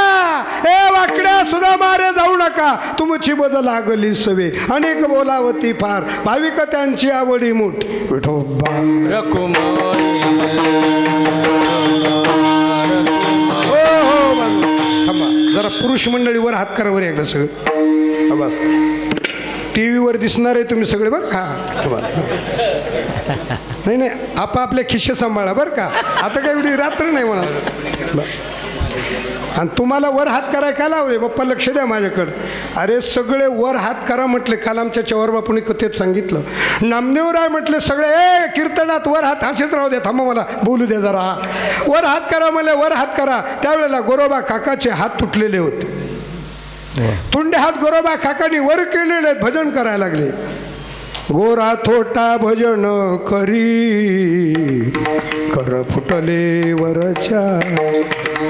ए वाकड्या सुद्धा मारे जाऊ नका, तुमची बदल लागली सवे, अनेक बोलावती फार, भाविक त्यांची आवडी मोठी. विठोबा जरा पुरुष मंडळीवर हात करावर एकदा सगळं बस. टी व्हीवर दिसणार आहे तुम्ही सगळे बरं का. नाही नाही आपापले खिस्से सांभाळा बरं का. आता काय एवढी रात्र नाही म्हणा. आणि तुम्हाला वर हात करायला काय लावले बाप्पा, लक्ष द्या माझ्याकडं. अरे सगळे वर हात करा म्हटले. काल आमच्या चवर बापूंनी कथेत सांगितलं. नामदेवराय म्हटले सगळे ए कीर्तनात वर हात असेच राहू दे, थांबा मला बोलू दे जरा. वर हात करा म्हणले, वर हात करा. त्यावेळेला गोरोबा काकाचे हात तुटलेले होते. तुंडे हात गोरोबा काकांनी वर केलेले, भजन करायला लागले. गोरा थोटा भजन करी, कर फुटले वरच्या,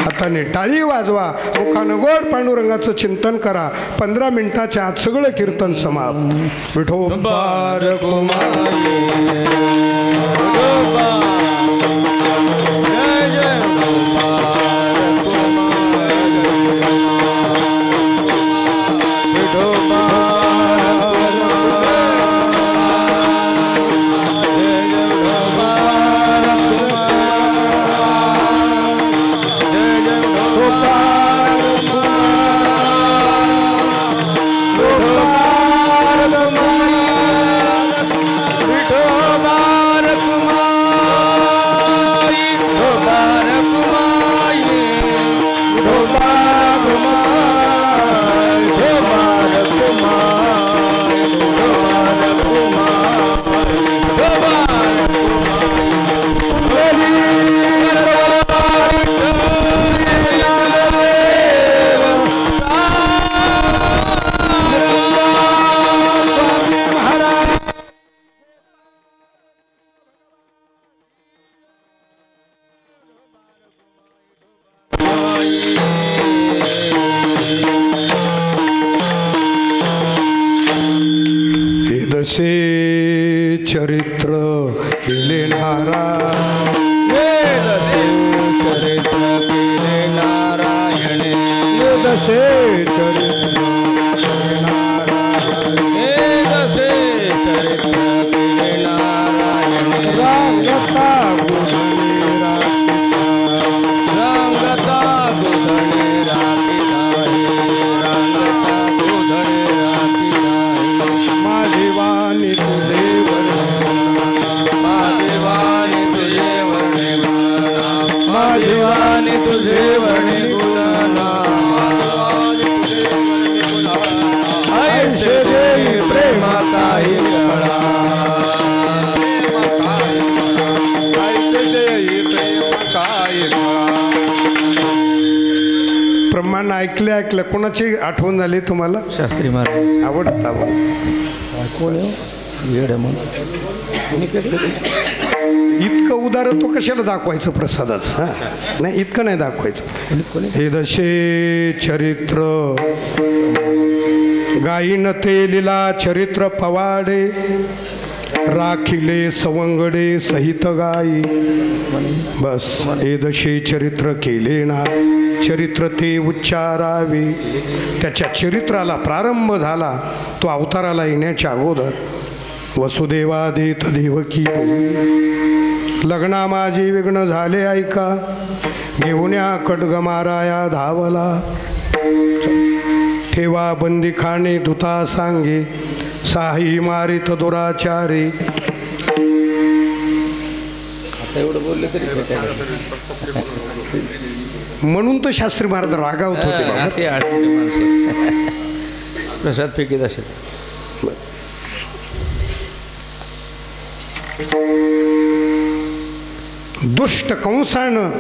हाताने टाळी वाजवा, मुखानं गोड पांडुरंगाचं चिंतन करा. 15 मिनिटाच्या आत सगळं कीर्तन समाप्त. विठोबार जसे चरित्र केले नारायण, चरित्र केले नारायण, जसे चरित्र केले नारायण, जसे चरित्र केले नारायण. रांगता गुधणे रांगता गुधणे रांगता गुधणे माझी वाणी तुझे माझी वाणी तुझे वर्णे ऐशे देवी प्रेमा काही कळा, ऐशे देवी प्रेमा काही कळा. प्रमाण ऐकलं कोणाची आठवण झाली तुम्हाला? शास्त्री महाराज आवडत कोण इतकं उदार तो कशाला दाखवायचं प्रसादाच? हा नाही इतकं नाही दाखवायचं. हे दशे चरित्र गायीन ते लीला चरित्र पवाडे, राखिले सवंगडे सहित गाई. बस हे दशे चरित्र केले ना, चरित्र ते उच्चारावे. त्याच्या चरित्राला प्रारंभ झाला तो अवताराला येण्याच्या अगोदर. वसुदेवा देत देवकी लग्ना माझे विघ्न झाले ऐका, घेऊन्या खड्ग माराया धावला. ठेवा बंदीखाने धुता सांगे, साही मारित दुराचारी. एवढं बोललं तरी म्हणून तर शास्त्री महाराज रागावत होते बाबा. असे आठवते माणसं प्रसाद फेकीत असेल. दुष्ट कंसानं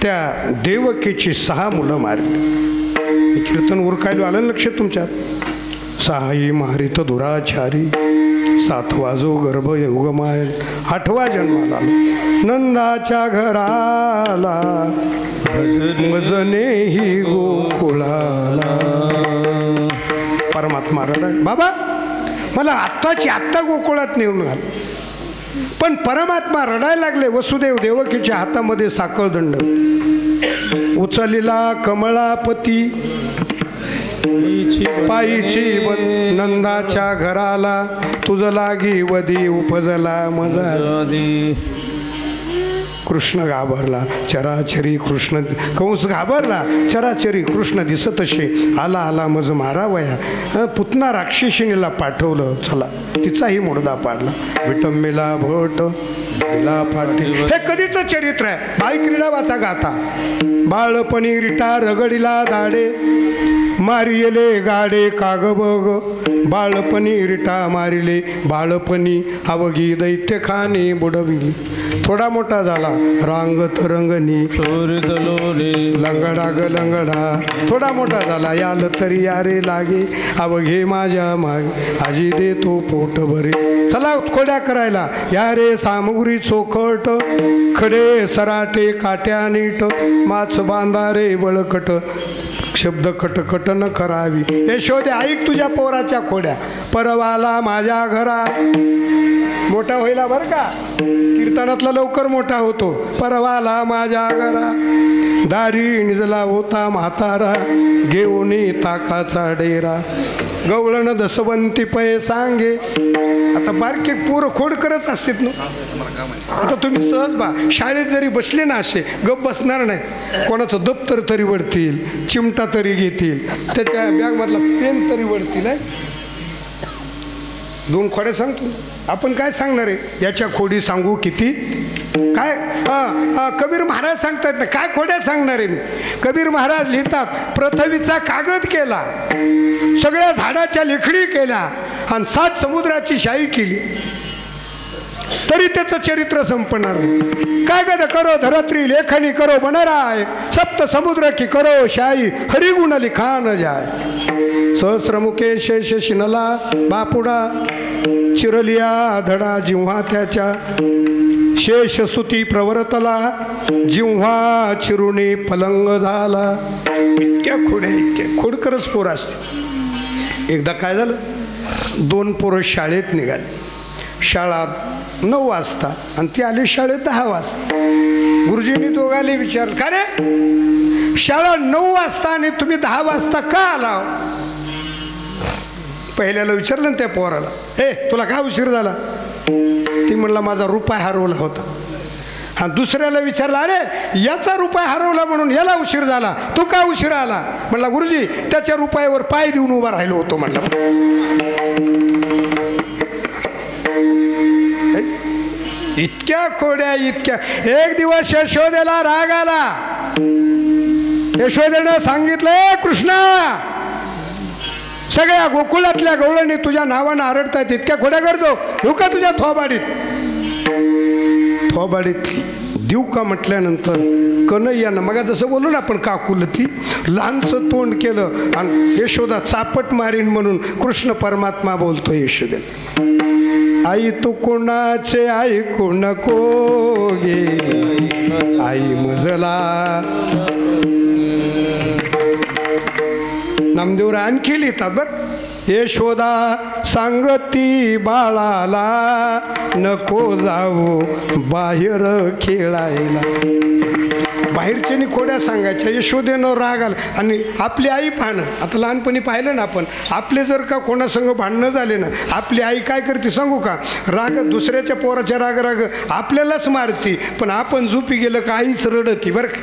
त्या देवकीची 6 मुलं मारली. कीर्तन उरकायला आलं लक्ष तुमच्यात. 6 मारित दुराचारी, 7वा जो गर्भ युगमाय, 8वा जन्माला नंदाच्या घराला, मजने ही गोकुळाला. परमात्मा रडाय, बाबा मला आत्ता गोकुळात नेऊन घाल. पण परमात्मा रडायला लागले. वसुदेव देवकीच्या हातामध्ये साखळदंड, उचलिला कमळापती, पायीची नंदाच्या घराला, तुझ लागी वदी उपजला मजा. कृष्ण घाबरला, चराचरी कृष्ण, कंस घाबरला, चराचरी कृष्ण दिसत असे. आला मज मारावया. पुतना राक्षसिणीला पाठवलं, चला तिचाही मुडदा पाडला. विटंबेला भट दिला फाटी. हे कधीच चरित्र आहे. बाळक्रीडा वाचा गाथा. बाळपणी रिटा रगडीला दाडे, मारिले गाडे काग बग. बाळपणी रिटा मारिले, बाळपणी अवघी दैत्य खाने बुडविली. थोडा मोठा झाला रांग तरंगणी, लंगडा ग लंगडा. थोडा मोठा झाला याल तरी यारे लागे, अवघे माझ्या मागे आजी देतो पोट भरे. चला खोड्या करायला या रे सामुग्री चोखट, खडे सराटे काट्या नीट, माच बांधारे बळकट, शब्द कटकट न करावी. यशोदे ऐक तुझ्या पोराच्या खोड्या, परवाला माझ्या घरा. मोठा होईला बरं का, कीर्तनातला लवकर मोठा होतो. परवाला माझ्या घरा, दारी निजला होता म्हातारा, घेऊन ताकाचा डेरा. गवळण दसवंती पै सांगे. आता बारके पोरं खोड करत असतात ना. आता तुम्ही सहज बा शाळेत जरी बसले ना, असे गप बसणार नाही. कोणाचं दप्तर तरी वडतील, चिमटा तरी घेतील, त्याच्या बॅगमधला पेन तरी वडतील. 2 खोड्या सांगतो. आपण काय सांगणार आहे, याच्या खोडी सांगू किती काय. कबीर महाराज सांगतात ना, काय खोड्या सांगणार आहे मी. कबीर महाराज लिहितात, पृथ्वीचा कागद केला, सगळ्या झाडाच्या लेखणी केल्या, आणि 7 समुद्राची शाही केली, तरी त्याचं चरित्र संपणार नाही. कागद करो धरत्री लेखनी करो बनराय, सप्त समुद्र की करो शाही, हरिगुण लिखान जाय. सहस्रमुखे शेष शिनला बापुडा, चिरलिया धडा जिव्हा त्याच्या, शेष स्तुती प्रवर्तला, जिव्हा चिरुणी पलंग झाला. इतक्या खोडकरच पोर असते. एकदा काय झालं, 2 पोरं शाळेत निघाली. शाळा 9 वाजता आणि ती आली शाळेत 10 वाजता. गुरुजींनी दोघाले विचारलं, का रे शाळा 9 वाजता आणि तुम्ही 10 वाजता का आला. पहिल्याला विचारलं ना त्या पोराला, हे तुला काय उशीर झाला. ती म्हणला माझा रुपया हरवला होता. हा दुसऱ्याला विचारला, अरे याचा रुपया हरवला म्हणून याला उशीर झाला, तू का उशीर आला. म्हणला गुरुजी त्याच्या रुपयावर पाय देऊन उभा राहिलो होतो. म्हणला इतक्या खोड्या इतक्या. एक दिवस यशोदेला राग आला. यशोदेनं सांगितलं, कृष्णा सगळ्या गोकुळातल्या गवळणी तुझ्या नावानं आरडतायत, इतक्या खोड्या करतो, देऊ का तुझ्या थोबाडीत. थोबाडीत देऊ का म्हटल्यानंतर कन्हैयानं मग जसं बोललो ना आपण, काकुलती लहानसं तोंड केलं आणि यशोदा चापट मारीन म्हणून कृष्ण परमात्मा बोलतो यशोदे, आई तू कोणाचे ऐकू नको गे, आई मजला. नामदेव आणखी लिहितात बरं, यशोदा सांगती बाळाला नको जाऊ बाहेर खेळायला. बाहेरच्यानी खोड्या सांगायच्या. यशोदेनं राग आला. आणि आपली आई पाहणं, आता लहानपणी पाहिलं ना आपण, आपले जर का कोणासंग भांडणं झाले ना, आपली आई काय करते सांगू का, राग दुसऱ्याच्या पोराच्या राग राग आपल्यालाच मारती, पण आपण झोपी गेलं का आईच रडती बरं का.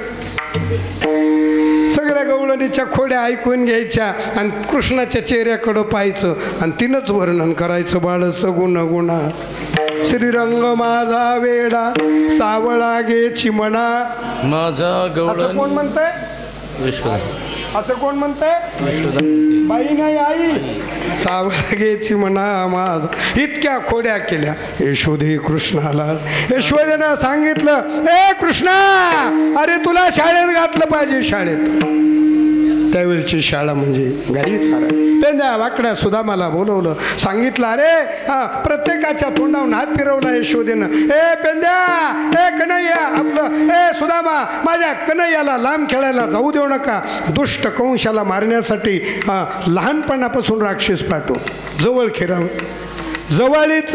सगळ्या गवळणीच्या खोड्या ऐकून घ्यायच्या आणि कृष्णाच्या चेहऱ्याकडं पाहायचं आणि तिनंच वर्णन करायचं बाळ सगुण गुणा श्रीरंग माझा वेडा सावळा गे चिमणा माझा असं गवळण कोण म्हणतंय असं कोण म्हणतंय बाई नाही आई सावळा गे चिमणा माझा इतक्या खोड्या केल्या यशोदे कृष्णाला यशोदेनं सांगितलं ए कृष्णा अरे तुला शाळेत घातलं पाहिजे शाळेत त्यावेळची शाळा म्हणजे गाई चारा पेंद्या वाकड्या सुद्धा मला बोलवलं सांगितलं अरे प्रत्येकाच्या तोंडावरून हात फिरवला यशोदेनं ए पेंद्या ए कन्हैया आपलं ए सुदामा माझ्या कन्हैयाला लांब खेळायला जाऊ देऊ नका दुष्ट कंशाला मारण्यासाठी लहानपणापासून राक्षस पाठव जवळ खेळा जवळीच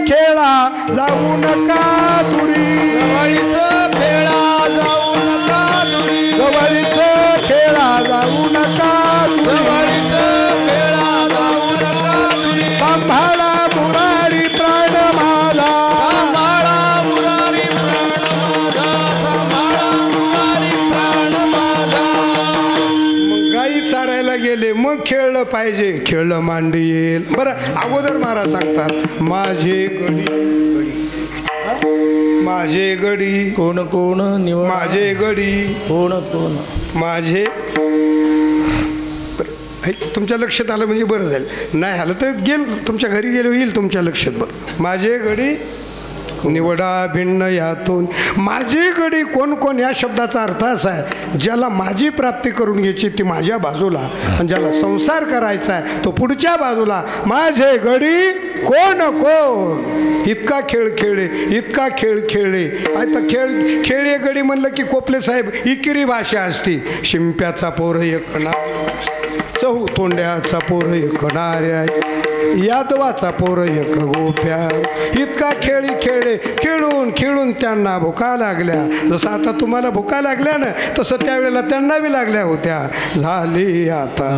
खेळा जाऊ नका दुरी जवळीच खेळा जाऊ नका दुरी जवळीच खेळा जाऊ नका जवळीच खेळा जाऊ नका दुरी सांभाळा मुरारी प्राण माझा सांभाळा मुरारी प्राण माझा सांभाळा मुरारी प्राण माझा मग गाई चारायला गेले मग खेळलं पाहिजे खेळलं मांडी येईल बरं अगोदर महाराज सांगतात माझे गडी कोण कोण निवड माझे गडी कोण कोण माझे तुमच्या लक्षात आलं म्हणजे बरं झालं नाही आलं तर तुमच्या घरी गेलो येईल तुमच्या लक्षात बरं माझे गडी निवडा भिन्न यातून माझी गडी कोण कोण या शब्दाचा अर्थ असा आहे ज्याला माझी प्राप्ती करून घ्यायची ती माझ्या बाजूला आणि ज्याला संसार करायचा आहे तो पुढच्या बाजूला माझे गडी कोण कोण इतका खेळ खेळले इतका खेळ खेळले आता खेळ गडी म्हणलं की कोपले साहेब इकिरी भाषा असती शिंप्याचा पोर एकणा चहू तोंड्याचा पोर एकणाऱ्या यादवाचा पोर एक गोप्या इतका खेळी खेळले खेळून खेळून त्यांना भुका लागल्या जसं आता तुम्हाला भुका लागल्या ना तसं त्यावेळेला त्यांना बी लागल्या होत्या झाली आता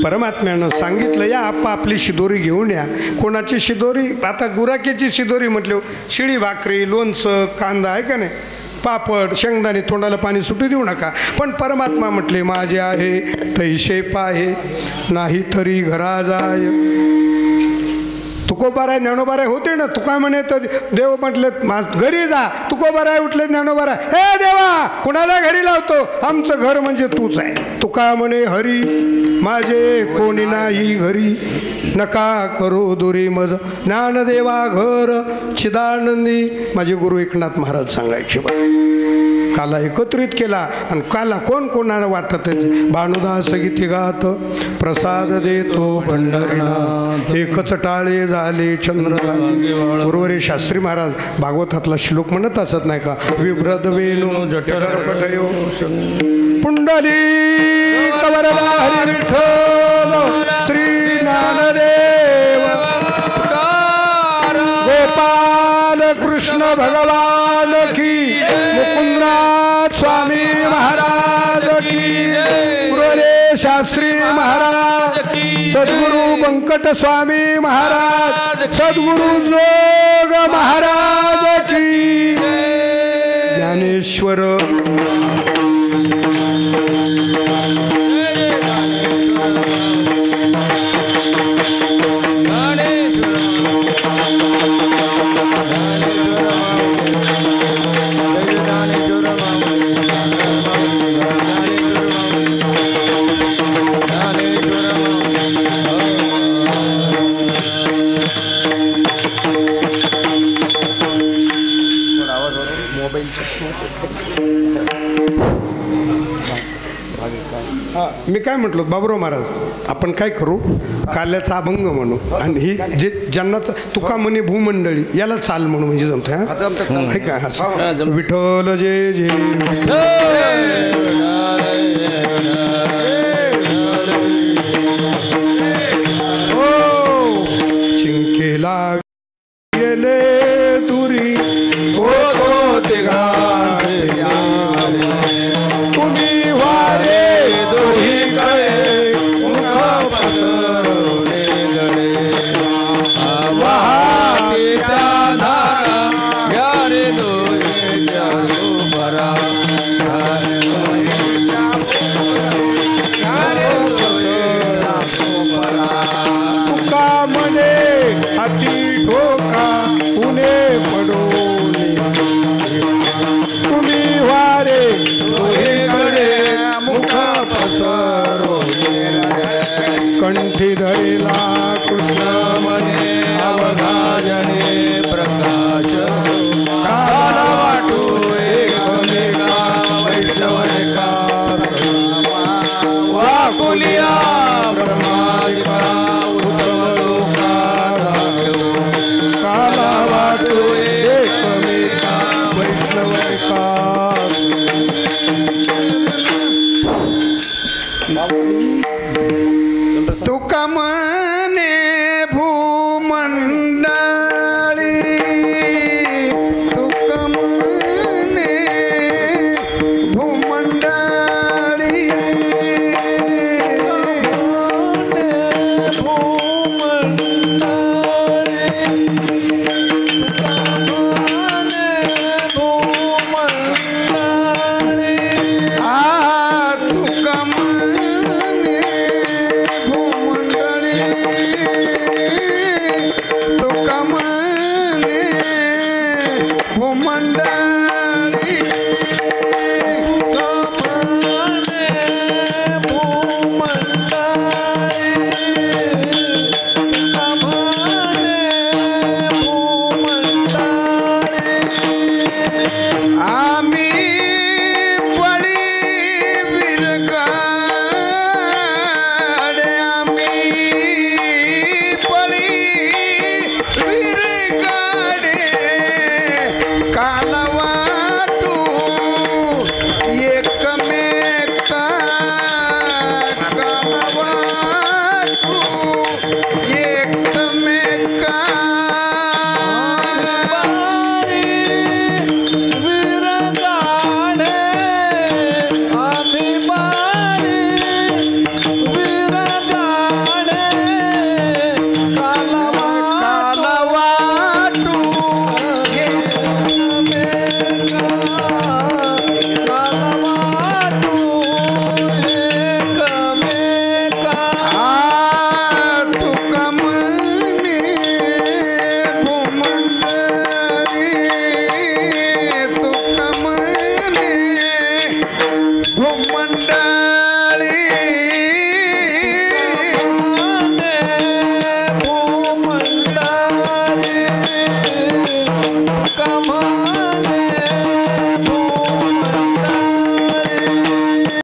परमात्म्यानं सांगितलं या आपली शिदोरी घेऊन या कोणाची शिदोरी आता गुराकेची शिदोरी म्हटलं शिळी भाकरी लोणचं कांदा आहे का नाही पापड शेंगदाणे तोंडाला पाणी सुटू देऊ नका पण परमात्मा म्हटले माझे आहे तैसे पाहे नाही तरी घरा जाय तुकोबाराय ज्ञानोबाराय होते ना तुका म्हणे तर देव म्हटले घरी जा तुकोबाराय उठले ज्ञानोबाराय हे देवा कुणाला घरी लावतो आमचं घर म्हणजे तूच आहे तुका म्हणे हरी माझे कोणी नाही घरी नका करो दुरी मज ज्ञानदेवा घर चिदानंदी माझे गुरु एकनाथ महाराज सांगायचे काला एकत्रित केला आणि काला कोण कोणाला वाटत भानुदास गीती गात प्रसाद देतो पंढरीनाथ एकच टाळे झाले चंद्र गुरुवारी शास्त्री महाराज भागवतातला श्लोक म्हणत असत नाही का विभ्रद वेणू जठर पटयो पुंडली श्री ज्ञानदेव गोपाल कृष्ण भगवान की मुकुंदराज स्वामी महाराज की गुरुरे शास्त्री महाराज सद्गुरु बंकट स्वामी महाराज सद्गुरु जोग महाराज की ज्ञानेश्वर मी काय म्हटलो बाबुराव महाराज आपण काय करू काल्याचा अभंग म्हणू आणि ही जे ज्यांना तुका म्हणे भूमंडळी याला चाल म्हणू म्हणजे जमतंय का विठ्ठल जे जे